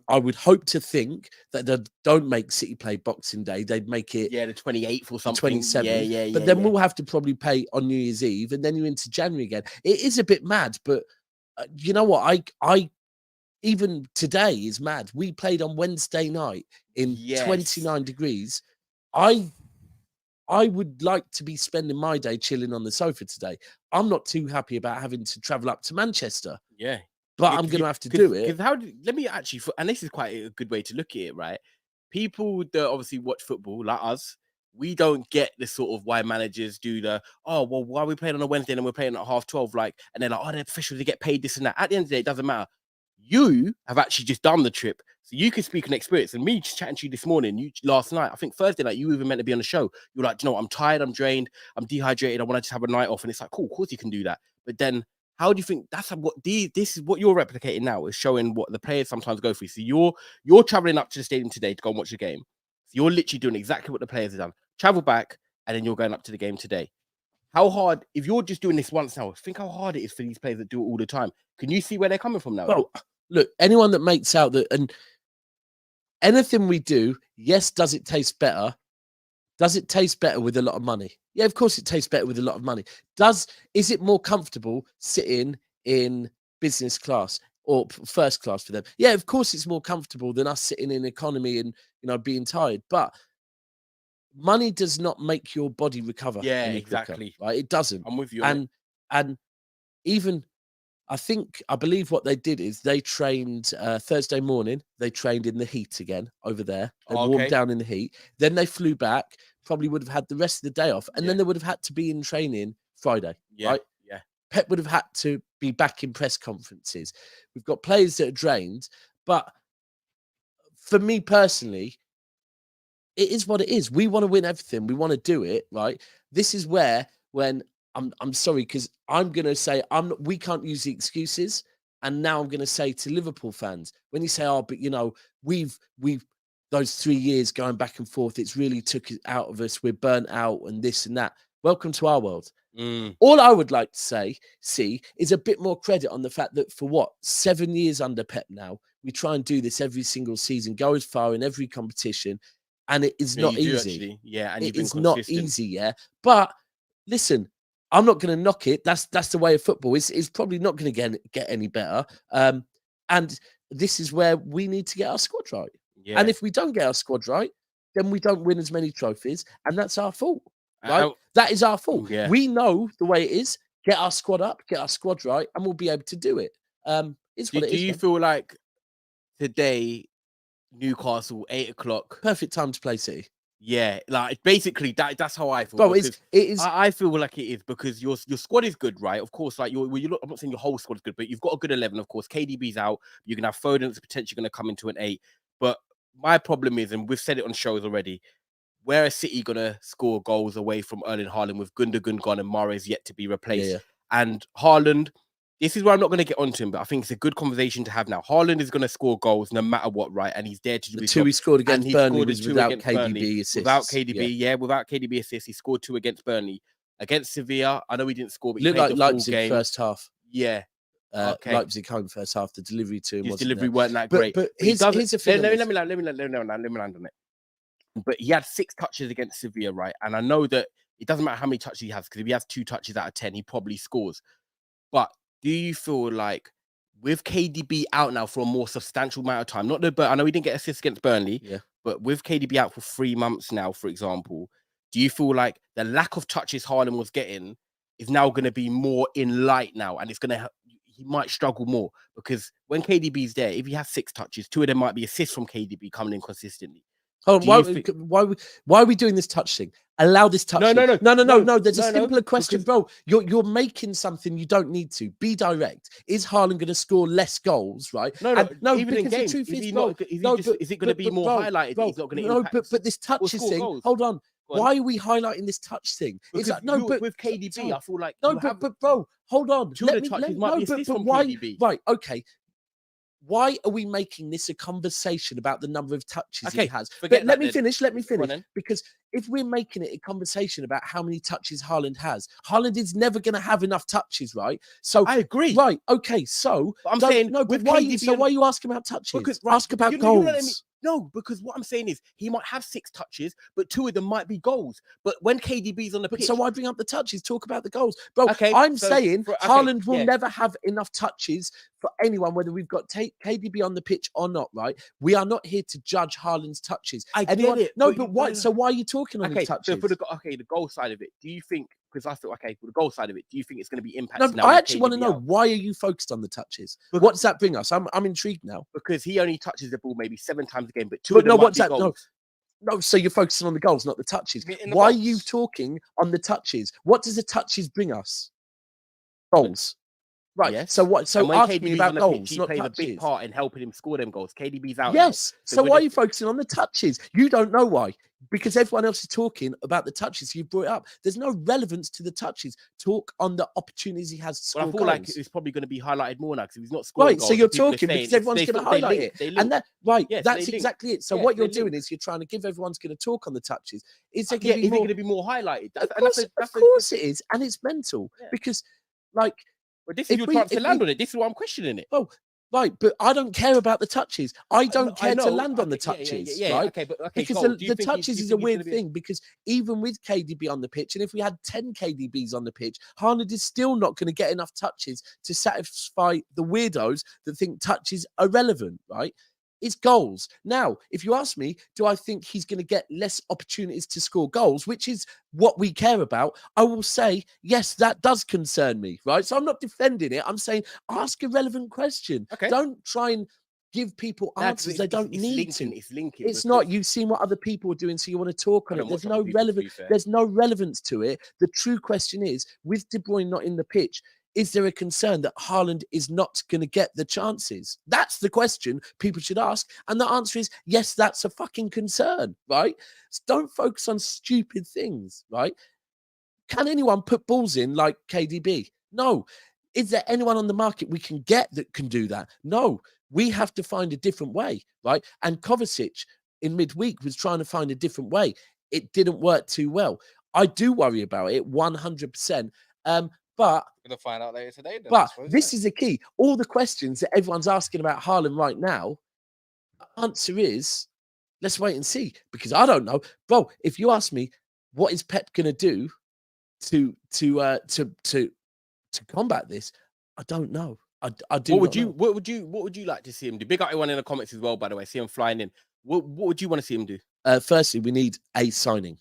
I would hope to think that they don't make City play Boxing Day. They'd make it the 28th or something. 27th. But then we'll have to probably play on New Year's Eve, and then you're into January again. It is a bit mad, but you know what? I even today is mad. We played on Wednesday night in 29 degrees. I would like to be spending my day chilling on the sofa today. I'm not too happy about having to travel up to Manchester. Yeah. But I'm going to have to do it. Let me actually, and this is quite a good way to look at it, right? People that obviously watch football, like us, we don't get the sort of why managers do why are we playing on a Wednesday and we're playing at 12:30, like, and they're like, they're professionals, they get paid this and that. At the end of the day, it doesn't matter. You have actually just done the trip, so you can speak on experience. And me just chatting to you this morning, last night, I think Thursday night, you even meant to be on the show. You're like, you know what, I'm tired, I'm drained, I'm dehydrated, I want to just have a night off. And it's like, cool, of course you can do that. But then how do you think this is what you're replicating now, is showing what the players sometimes go through. So you're traveling up to the stadium today to go and watch the game. So you're literally doing exactly what the players have done. Travel back, and then you're going up to the game today. How hard, if you're just doing this once now, think how hard it is for these players that do it all the time. Can you see where they're coming from now? Well, look, anyone that makes out that, and anything we do, yes, does it taste better? Does it taste better with a lot of money? Yeah, of course it tastes better with a lot of money. Is it more comfortable sitting in business class or first class for them? Yeah, of course it's more comfortable than us sitting in economy and, being tired. But money does not make your body recover. Yeah, exactly. Quicker, right? It doesn't. I'm with you. And even I believe what they did is they trained Thursday morning. They trained in the heat again over there. They warmed down in the heat. Then they flew back. Probably would have had the rest of the day off, and then they would have had to be in training Friday. Right? Yeah. Pep would have had to be back in press conferences. We've got players that are drained, but for me personally, it is what it is. We want to win everything. We want to do it, right? This is where when I'm sorry, because I'm gonna say we can't use the excuses. And now I'm gonna say to Liverpool fans, when you say, oh, but we've those 3 years going back and forth, it's really took it out of us. We're burnt out and this and that. Welcome to our world. All I would like to see is a bit more credit on the fact that for 7 years under Pep now, we try and do this every single season, go as far in every competition, and it is not easy. Yeah, and it is not easy. Yeah, but listen, I'm not going to knock it. That's the way of football. It's probably not going to get any better. And this is where we need to get our squad right. Yeah. And if we don't get our squad right, then we don't win as many trophies, and that's our fault. Right? That is our fault. Yeah. We know the way it is. Get our squad up, get our squad right, and we'll be able to do it. It's what it is. Do you feel like today, Newcastle, 8 o'clock, perfect time to play City? Yeah, like basically that's how I feel. Bro, it is. I feel like it is because your squad is good, right? Of course, like you look. I'm not saying your whole squad is good, but you've got a good 11. Of course, KDB's out. You can have Foden that's potentially going to come into an 8. But my problem is, and we've said it on shows already, where is City going to score goals away from Erling Haaland with Gundogan gone and Mahrez yet to be replaced? Yeah. And Haaland, this is where I'm not going to get onto him, but I think it's a good conversation to have now. Haaland is going to score goals no matter what, right? And he's there to do the 2 he scored against Burnley was without KDB assists. Without KDB, without KDB assists, he scored 2 against Burnley. Against Sevilla, I know he didn't score, but he looked played like the Leipzig full game. First half. Yeah. Okay. Leipzig home first half. The delivery to him his delivery weren't that great. But here's the thing. Let me land on it. But he had 6 touches against Sevilla, right? And I know that it doesn't matter how many touches he has, because if he has 2 touches out of 10, he probably scores. But do you feel like with KDB out now for a more substantial amount of time, I know he didn't get assists against Burnley, but with KDB out for 3 months now, for example, do you feel like the lack of touches Haaland was getting is now going to be more in light now, and he might struggle more? Because when KDB's there, if he has 6 touches, 2 of them might be assists from KDB coming in consistently. Hold on, why are we doing this touch thing? Allow this touch thing. No. There's a simpler question, bro. You're making something you don't need to. Be direct. Is Haaland going to score less goals, right? No. Even in games, is it going to be more highlighted? He's not going to impact. But this touches thing. Goals. Hold on. Why are we highlighting this touch thing? Because it's like, but with KDB, I feel like but bro, hold on. Right, okay. Why are we making this a conversation about the number of touches he has? But let me finish. Because if we're making it a conversation about how many touches Haaland has, Haaland is never going to have enough touches, right? So I agree. Right. Okay. So but I'm saying no. But why are you asking about touches? Because ask about goals. You know No, because what I'm saying is he might have 6 touches, but 2 of them might be goals. But when KDB's on the pitch, so why bring up the touches? Talk about the goals, bro. I'm saying Haaland will never have enough touches for anyone, whether we've got KDB on the pitch or not. Right? We are not here to judge Haaland's touches. I get it. No, but why? So why are you talking on the touches? So for the goal side of it, do you think? Because I thought, for the goal side of it, do you think it's going to be impacted? No, I actually want to know, why are you focused on the touches? What does that bring us? I'm intrigued now. Because he only touches the ball maybe 7 times a game, but 2 of them might be goals. No, so you're focusing on the goals, not the touches. Why are you talking on the touches? What does the touches bring us? Goals. Right. Yes. So what? So ask me about goals. He plays a big part in helping him score them goals. KDB's out. Yes. So why are you focusing on the touches? You don't know why. Because everyone else is talking about the touches. You brought it up. There's no relevance to the touches. Talk on the opportunities he has to score goals. Like it's probably going to be highlighted more now because he's not scoring goals. So you're talking because everyone's going to highlight it. And that's exactly it. So what you're doing is you're trying to give everyone's going to talk on the touches. Is it going to be more highlighted? Of course it is. And it's mental. Because But this is your chance to land on it. This is why I'm questioning it. Oh, right, but I don't care about the touches. I don't care to land on the touches, right? Okay, because the touches is a weird thing. Because even with KDB on the pitch, and if we had 10 KDBs on the pitch, Haaland is still not going to get enough touches to satisfy the weirdos that think touches are relevant, right? It's goals. Now, if you ask me, do I think he's going to get less opportunities to score goals, which is what we care about? I will say, yes, that does concern me, right? So I'm not defending it. I'm saying ask a relevant question. Okay. Don't try and give people answers they don't need to. It's linking. It's not. You've seen what other people are doing, so you want to talk on it. There's no relevance. There's no relevance to it. The true question is, with De Bruyne not in the pitch, is there a concern that Haaland is not going to get the chances? That's the question people should ask. And the answer is, yes, that's a fucking concern, right? So don't focus on stupid things, right? Can anyone put balls in like KDB? No. Is there anyone on the market we can get that can do that? No. We have to find a different way, right? And Kovacic in midweek was trying to find a different way. It didn't work too well. I do worry about it 100%. But Gonna find out later today. Then, but this is the key. All the questions that everyone's asking about Haaland right now, the answer is let's wait and see. Because I don't know, bro. If you ask me, what is Pep gonna do to combat this? I don't know. I do. What would you like to see him do? Big up everyone in the comments as well, by the way. See him flying in. What would you want to see him do? Firstly, we need a signing.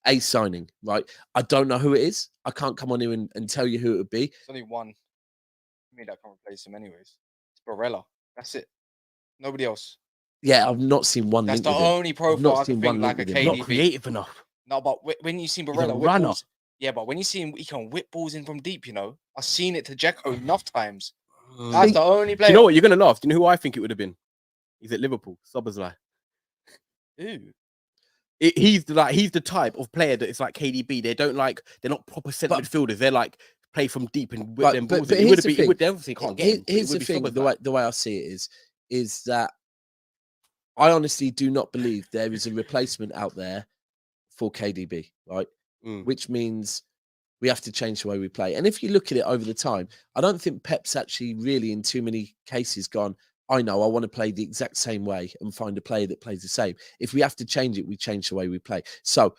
A signing, right? I don't know who it is. I can't come on here and tell you who it would be. There's only one. I mean, that can replace him anyways. It's Barella. That's it. Nobody else. Yeah, I've not seen one. That's link the with him. only profile I can think like a KDB. Not creative enough. No, but when you see a Barella whip runner. balls, yeah, but when you see him, he can whip balls in from deep. You know, I've seen it to Dzeko enough times. That's the only player. Do you know what? You're gonna laugh. Do you know who I think it would have been? He's at Liverpool. Szoboszlai. Ooh. He's the type of player that it's like KDB. They're not proper centre midfielders. They're like play from deep and whip them balls. It would obviously can't get him. Here's the thing: the way I see it is that I honestly do not believe there is a replacement out there for KDB, right? Which means we have to change the way we play. And if you look at it over the time, I don't think Pep's actually really in too many cases gone, I know I want to play the exact same way and find a player that plays the same. If we have to change it, we change the way we play. So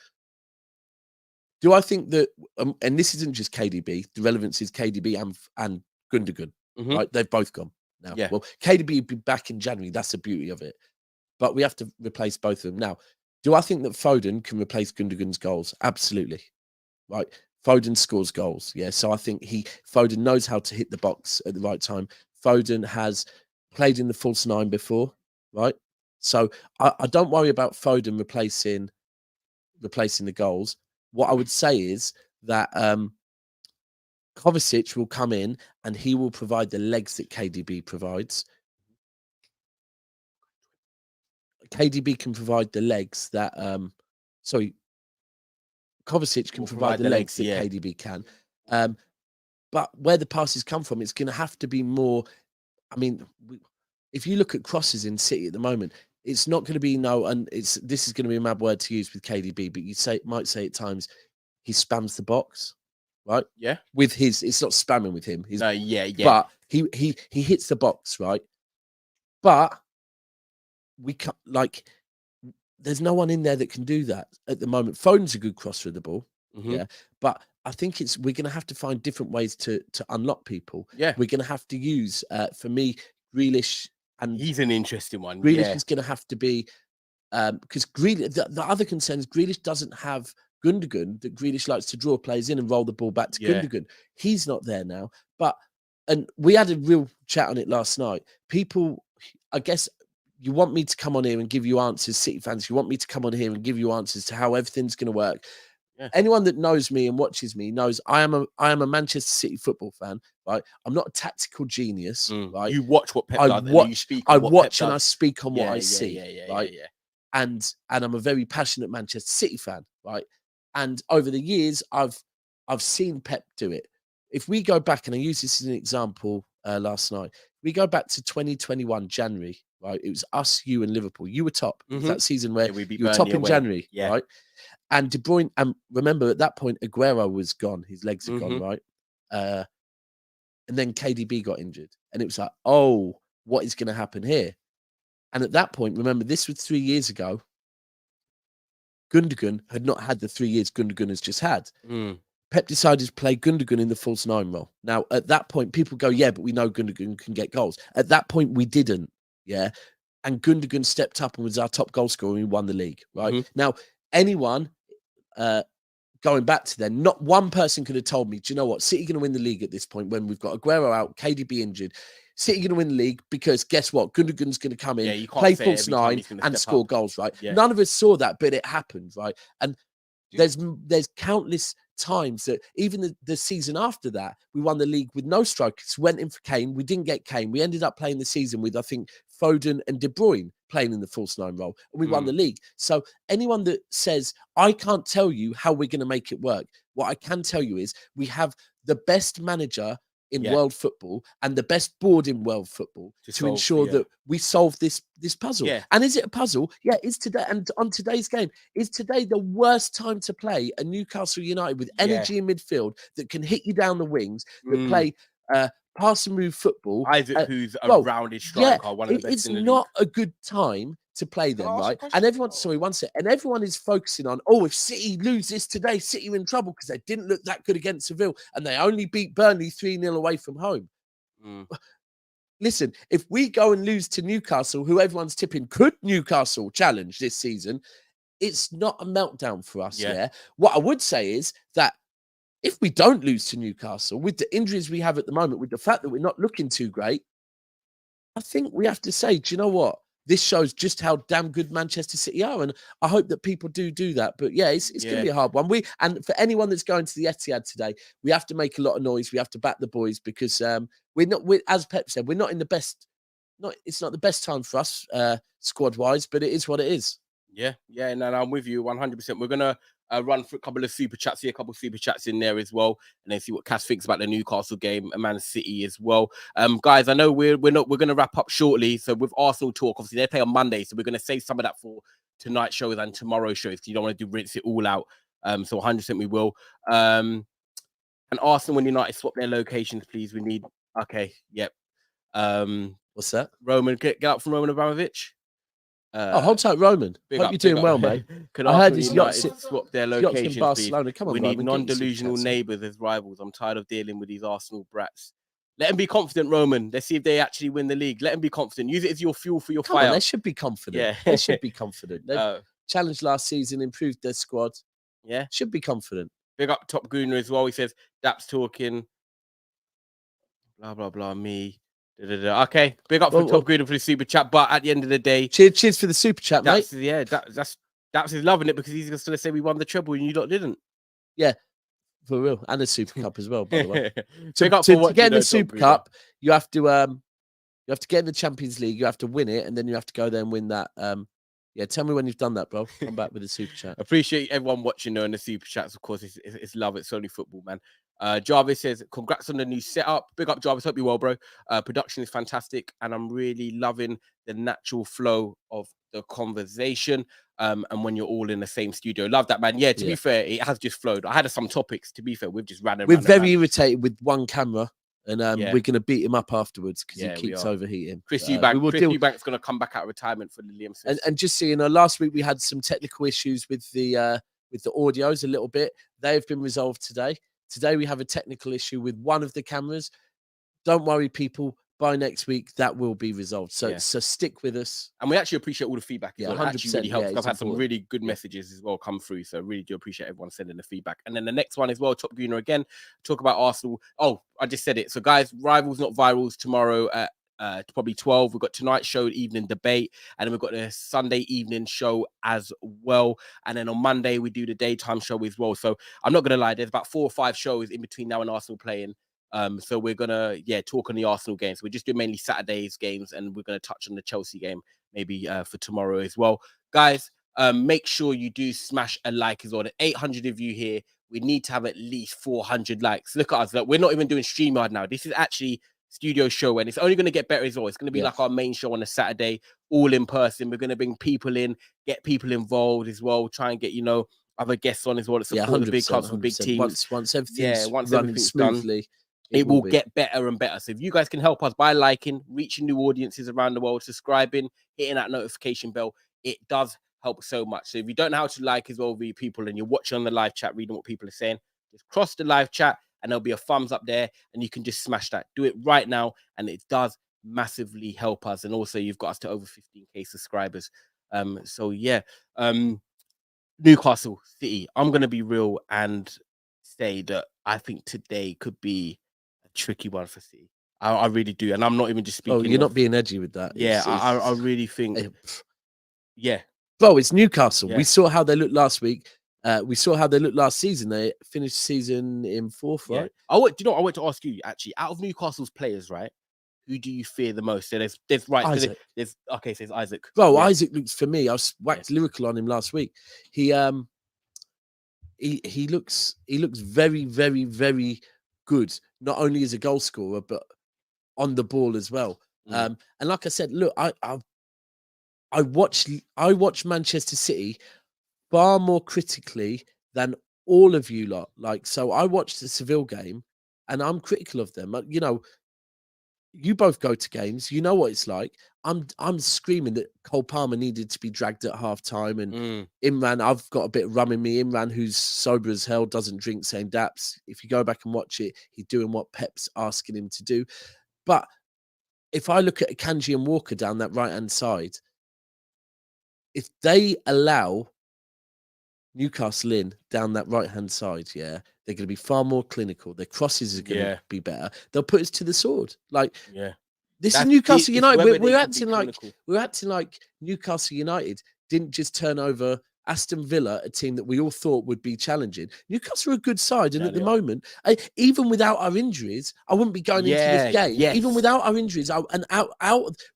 do I think that, and this isn't just KDB, the relevance is KDB and Gundogan, right? They've both gone now. Yeah. Well, KDB will be back in January. That's the beauty of it. But we have to replace both of them. Now, do I think that Foden can replace Gundogan's goals? Absolutely. Right. Foden scores goals. Yeah. So I think Foden knows how to hit the box at the right time. Foden has played in the false nine before, right? So I don't worry about Foden replacing the goals. What I would say is that Kovacic will come in and he will provide the legs that KDB provides. KDB can provide the legs that Kovacic can provide the legs that KDB can. But where the passes come from, it's going to have to be more. I mean, if you look at crosses in City at the moment, it's not going to be and this is going to be a mad word to use with KDB, but you might say at times he spams the box, right? Yeah. With it's not spamming with him. Yeah. But he hits the box, right? But we can't, there's no one in there that can do that at the moment. Foden's a good crosser of the ball, yeah. But I think we're going to have to find different ways to unlock people. Yeah, we're going to have to use, for me, Grealish, and he's an interesting one. Grealish is going to have to be because Grealish. The other concern is Grealish doesn't have Gundogan. That Grealish likes to draw players in and roll the ball back to Gundogan. He's not there now. And we had a real chat on it last night. People, I guess. You want me to come on here and give you answers, City fans. You want me to come on here and give you answers to how everything's going to work. Yeah. Anyone that knows me and watches me knows I am a Manchester City football fan, right? I'm not a tactical genius, right? You watch what Pep does. I watch and I speak on what I see, right? Yeah. And I'm a very passionate Manchester City fan, right? And over the years, I've seen Pep do it. If we go back, and I use this as an example last night, we go back to 2021 January. Right, it was us, you, and Liverpool. You were top. It was that season where you were top in January, right? And De Bruyne, and remember at that point, Aguero was gone. His legs had gone, right? And then KDB got injured, and it was like, oh, what is going to happen here? And at that point, remember, this was 3 years ago. Gundogan had not had the 3 years Gundogan has just had. Pep decided to play Gundogan in the false nine role. Now, at that point, people go, yeah, but we know Gundogan can get goals. At that point, we didn't. Yeah. And Gundogan stepped up and was our top goal scorer and we won the league, right? Now, anyone going back to then, not one person could have told me, do you know what? City going to win the league at this point when we've got Aguero out, KDB injured. City going to win the league because guess what? Gundogan's going to come in, play false nine and score goals, right? Yeah. None of us saw that, but it happened, right? And there's countless times that even the season after that, we won the league with no strikers, went in for Kane. We didn't get Kane. We ended up playing the season with, I think, Foden and De Bruyne playing in the false nine role, and we won the league. So anyone that says, I can't tell you how we're going to make it work, What I can tell you is we have the best manager in Yeah. world football and the best board in world football To to solve, ensure yeah. that we solve this puzzle. Yeah. And is it a puzzle? Yeah, is today, and on today's game, is today the worst time to play a Newcastle United with energy in midfield that can hit you down the wings, that play pass and move football? Isaac, who's a well, rounded yeah, striker, one of the best it's in the not a good time to play Can I them, ask a right? question? And everyone, sorry, one sec, and everyone is focusing on, oh, if City lose this today, City are in trouble because they didn't look that good against Seville and they only beat Burnley 3-0 away from home. Listen, if we go and lose to Newcastle, who everyone's tipping could Newcastle challenge this season, it's not a meltdown for us. Yeah. What I would say is that if we don't lose to Newcastle, with the injuries we have at the moment, with the fact that we're not looking too great, I think we have to say, do you know what? This shows just how damn good Manchester City are, and I hope that people do that. But yeah, it's going to be a hard one. And for anyone that's going to the Etihad today, we have to make a lot of noise. We have to back the boys because we're as Pep said, we're not in the best. It's not the best time for us squad wise, but it is what it is. Yeah, no, I'm with you 100%. We're gonna run for a couple of super chats, see a couple of super chats in there as well, and then see what Cass thinks about the Newcastle game and Man City as well. Guys, I know we're gonna wrap up shortly. So with Arsenal talk, obviously they play on Monday, so we're gonna save some of that for tonight's shows and tomorrow's shows. You don't want to rinse it all out. So 100% we will. And Arsenal and United swap their locations, please. We need. Okay, yep. What's that? Roman, get up from Roman Abramovich. Hold tight, Roman. Hope you're doing well, mate. Can I heard Arsenal his United swap their in locations, Barcelona. please? Come on, We Roman, need get your non-delusional superchats. neighbours as rivals. I'm tired of dealing with these Arsenal brats. Let them be confident, Roman. Let's see if they actually win the league. Let them be confident. Use it as your fuel for your Come fire. on, they should be confident. Yeah. They should be confident. They've Uh, challenged last season, improved their squad. yeah. Should be confident. Big up Top Gooner as well. He says, Daps talking. Blah, blah, blah, me. Okay. Big up for Top Gooner for the super chat. But at the end of the day, cheers for the super chat, Daps, mate. Yeah, Daps is loving it because he's just going to say we won the treble and you lot didn't. Yeah, for real. And the Super Cup as well, by the way. To get in the Super Cup, you have to get in the Champions League, you have to win it, and then you have to go there and win that. Yeah, tell me when you've done that, bro. Come back with a super chat. Appreciate everyone watching though in the super chats. Of course, it's love. It's only football, man. Jarvis says, congrats on the new setup. Big up, Jarvis. Hope you're well, bro. Production is fantastic, and I'm really loving the natural flow of the conversation. And when you're all in the same studio, love that, man. Yeah, to be fair, it has just flowed. I had some topics. To be fair, we've just ran around. We're very irritated with one camera. And we're going to beat him up afterwards because he keeps overheating. Chris Eubank's going to come back out of retirement for Lilium. And just so you know, last week we had some technical issues with the audios a little bit. They have been resolved today. Today we have a technical issue with one of the cameras. Don't worry, people. By next week, that will be resolved. So stick with us. And we actually appreciate all the feedback. Yeah, 100%. Actually really helps. I've had some really good Yeah. messages as well come through. So really do appreciate everyone sending the feedback. And then the next one as well, Top Gooner again, talk about Arsenal. Oh, I just said it. So guys, Rivals Not Virals tomorrow at probably 12. We've got tonight's show, evening debate, and then we've got the Sunday evening show as well. And then on Monday, we do the daytime show as well. So I'm not going to lie, there's about 4 or 5 shows in between now and Arsenal playing. So we're gonna talk on the Arsenal games. We're just doing mainly Saturday's games, and we're gonna touch on the Chelsea game maybe for tomorrow as well. Guys, make sure you do smash a like as well. The 800 of you here, we need to have at least 400 likes. Look at us. Look, we're not even doing StreamYard now. This is actually studio show, and it's only gonna get better as well. It's gonna be like our main show on a Saturday, all in person. We're gonna bring people in, get people involved as well. Try and get other guests on as well. To support the big clubs and big teams. Once everything's running smoothly. Done, it will get better and better. So if you guys can help us by liking, reaching new audiences around the world, subscribing, hitting that notification bell, it does help so much. So if you don't know how to like as well with people and you're watching on the live chat, reading what people are saying, just cross the live chat and there'll be a thumbs up there and you can just smash that. Do it right now and it does massively help us. And also you've got us to over 15k subscribers. Newcastle City, I'm going to be real and say that I think today could be tricky one for City. I really do, and I'm not even just speaking. Oh, you're not being edgy with that. Yeah, I really think. Yeah, bro, it's Newcastle. Yeah. We saw how they looked last week. We saw how they looked last season. They finished the season in 4th, right? I want to ask you actually. Out of Newcastle's players, right? Who do you fear the most? So there's right. Isaac. So there's Isaac. Bro, Isaac looks for me. I was waxed lyrical on him last week. He he looks very, very, very good. Not only as a goal scorer, but on the ball as well. Mm. And like I said, look, I watch Manchester City far more critically than all of you lot. Like, so I watched the Seville game, and I'm critical of them. You know, you both go to games. You know what it's like. I'm screaming that Cole Palmer needed to be dragged at half time, and Imran, I've got a bit of rum in me. Imran, who's sober as hell, doesn't drink, saying Daps. If you go back and watch it, he's doing what Pep's asking him to do. But if I look at Akanji and Walker down that right hand side, if they allow Newcastle in down that right hand side, yeah, they're going to be far more clinical. Their crosses are going to be better. They'll put us to the sword. Like, this is Newcastle United. We're acting like Newcastle United didn't just turn over Aston Villa, a team that we all thought would be challenging. Newcastle are a good side, and at the moment, even without our injuries, I wouldn't be going into this game. Even without our injuries,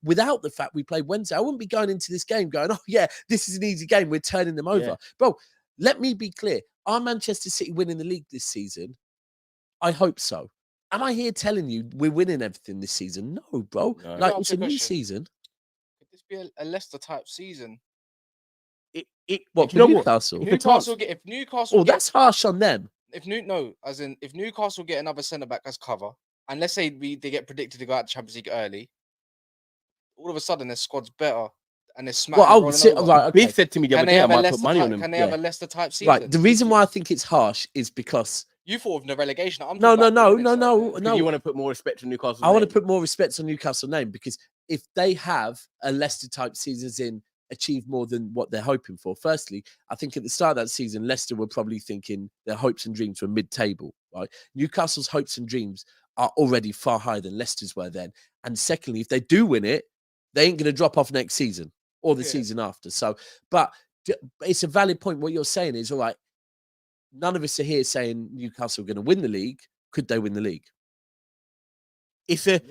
without the fact we played Wednesday, I wouldn't be going into this game going, "Oh yeah, this is an easy game. We're turning them over." Bro, let me be clear: are Manchester City winning the league this season? I hope so. Am I here telling you we're winning everything this season? No, bro. No. Like, it's a new season. Could this be a Leicester type season? What, for Newcastle? If Newcastle, that's harsh on them. If Newcastle get another centre back as cover, and let's say they get predicted to go out the Champions League early, all of a sudden their squad's better and they're smacking. Right, okay. Biff said to me the other day, I might put money on them. Can they have a Leicester type season? Right. The reason why I think it's harsh is because you thought of the relegation. No. You want to put more respect on Newcastle? I want to put more respect on Newcastle name, because if they have a Leicester type season, achieve more than what they're hoping for. Firstly, I think at the start of that season, Leicester were probably thinking their hopes and dreams were mid-table, right? Newcastle's hopes and dreams are already far higher than Leicester's were then. And secondly, if they do win it, they ain't going to drop off next season or the season after. So, but it's a valid point. What you're saying is, all right, none of us are here saying Newcastle are going to win the league. Could they win the league?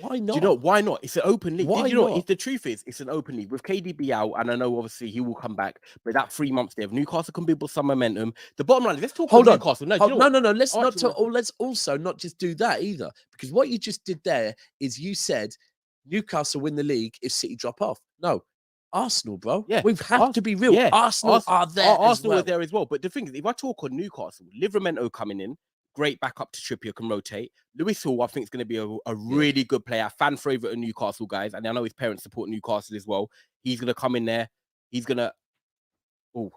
Why not? Do you know why not? It's an open league. Why you know not? If the truth is, it's an open league with KDB out, and I know obviously he will come back. But that 3 months there, if Newcastle can build some momentum. The bottom line, let's talk about Newcastle. No. Let's not talk. Let's also not just do that either, because what you just did there is you said Newcastle win the league if City drop off. No, Arsenal, bro. Yeah, we have to be real. Yeah. Arsenal are there. Arsenal are there as well. But the thing is, if I talk on Newcastle, Livramento coming in. Great backup to Trippier, can rotate. Lewis Hall, I think, is going to be a really good player, fan favorite of Newcastle guys, and I know his parents support Newcastle as well. He's going to come in there. He's going to, he's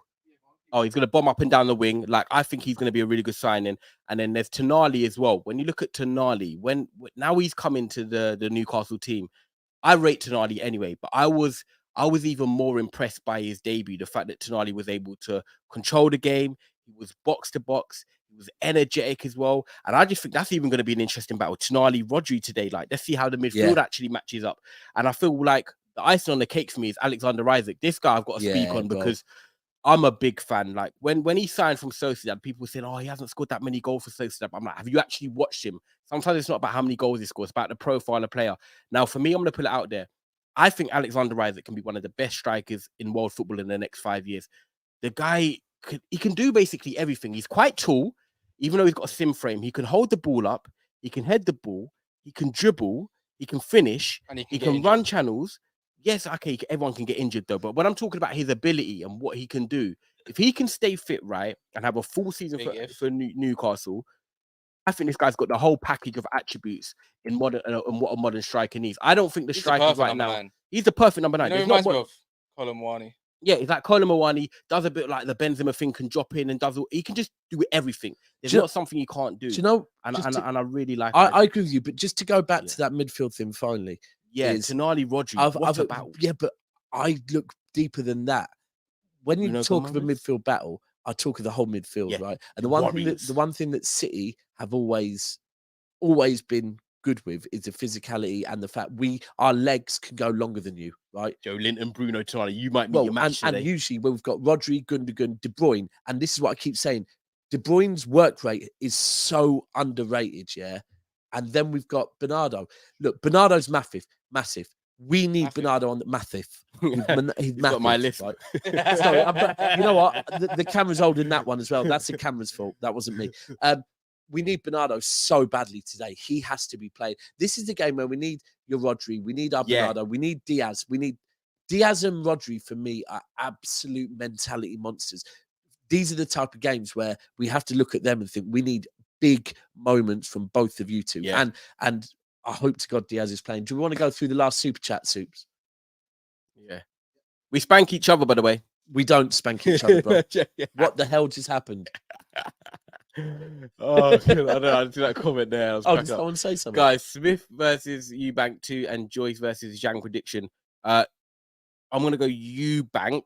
going to bomb up and down the wing. Like, I think he's going to be a really good signing. And then there's Tonali as well. When you look at Tonali, now he's coming to the Newcastle team, I rate Tonali anyway, but I was even more impressed by his debut. The fact that Tonali was able to control the game, he was box to box. Was energetic as well, and I just think that's even going to be an interesting battle. Tonali, Rodri today, like, let's see how the midfield actually matches up. And I feel like the icing on the cake for me is Alexander Isak. This guy I've got to speak on, because I'm a big fan. Like, when he signed from Sociedad, people were saying, "Oh, he hasn't scored that many goals for Sociedad." I'm like, have you actually watched him? Sometimes it's not about how many goals he scores; it's about the profile of player. Now, for me, I'm going to put it out there. I think Alexander Isak can be one of the best strikers in world football in the next 5 years. The guy, he can do basically everything. He's quite tall. Even though he's got a sim frame, he can hold the ball up, he can head the ball, he can dribble, he can finish, and he can run channels. Yes, okay, everyone can get injured though, but when I'm talking about his ability and what he can do, if he can stay fit, right, and have a full season for Newcastle, I think this guy's got the whole package of attributes in modern and what a modern striker needs. I don't think the striker right now, he's the perfect number 9. You know, he reminds me of Colin Wani. Yeah, he's like Colin Mawani, does a bit like the Benzema thing, can drop in and he can just do everything. There's not something he can't do. Do you know? And I really like I agree with you, but just to go back to that midfield thing finally. Yeah, Tonali, Rodri, what a battle. Yeah, but I look deeper than that. When you talk of a midfield battle, I talk of the whole midfield, right? And the one thing that City have always been good with is the physicality and the fact our legs can go longer than you, right? Joe Linton, Bruno Tonali, you might meet your match today. And usually when we've got Rodri, Gundogan, De Bruyne, and this is what I keep saying, De Bruyne's work rate is so underrated, yeah? And then we've got Bernardo. Look, Bernardo's massive. We need Mathis. Bernardo on the Mathis. He's got my Mathis, list. right? Sorry, you know what? The camera's holding that one as well. That's the camera's fault. That wasn't me. We need Bernardo so badly today. He has to be played. This is the game where we need your Rodri. We need our Bernardo. We need Diaz. We need Diaz and Rodri, for me, are absolute mentality monsters. These are the type of games where we have to look at them and think we need big moments from both of you two. Yeah. And I hope to God Diaz is playing. Do we want to go through the last super chat, Soups? Yeah. We spank each other, by the way. We don't spank each other, bro. Yeah. What the hell just happened? Oh, I don't know. I see that comment there. Did someone say something? Guys, Smith versus Eubank 2 and Joyce versus Zhang prediction. I'm gonna go Eubank.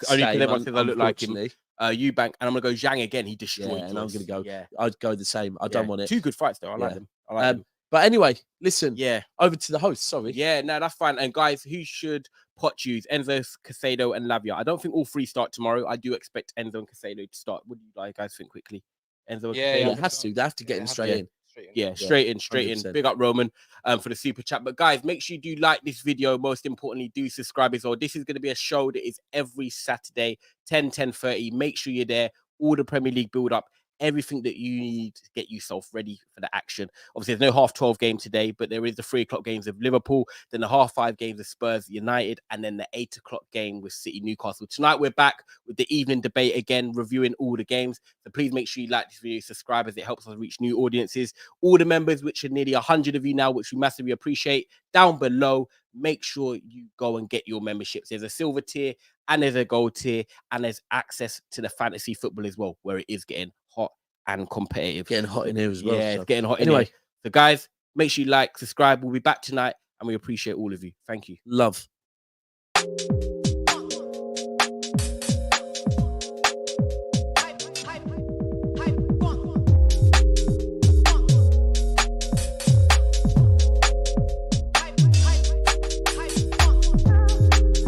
Only because everyone says I look like him. Eubank, and I'm gonna go Zhang again. He destroyed. Yeah, and I'm Joyce. gonna go. Yeah, I'd go the same. I don't want it. 2 good fights though. I like them. I like them. But anyway, listen. Yeah. Over to the host. Sorry. Yeah, no, that's fine. And guys, who should pot choose? Enzo, Casado, and Lavia. I don't think all 3 start tomorrow. I do expect Enzo and Casado to start. What do you guys think quickly? Enzo, Yeah, it has to. They have to get him straight in. Yeah, straight in. 100%. Big up Roman for the super chat. But guys, make sure you do like this video. Most importantly, do subscribe as well. This is going to be a show that is every Saturday, 10:30. Make sure you're there. All the Premier League build up. Everything that you need to get yourself ready for the action. Obviously, there's no 12:30 game today, but there is the 3 o'clock games of Liverpool, then the 5:30 games of Spurs United, and then the 8 o'clock game with City Newcastle. Tonight, we're back with the evening debate again, reviewing all the games. So please make sure you like this video, subscribe, as it helps us reach new audiences. All the members, which are nearly 100 of you now, which we massively appreciate, down below, make sure you go and get your memberships. There's a silver tier and there's a gold tier, and there's access to the fantasy football as well, where it is getting hot and competitive. Getting hot in here as well. Yeah, so. it's getting hot Anyway. in here. So guys, make sure you like, subscribe. We'll be back tonight and we appreciate all of you. Thank you. Love.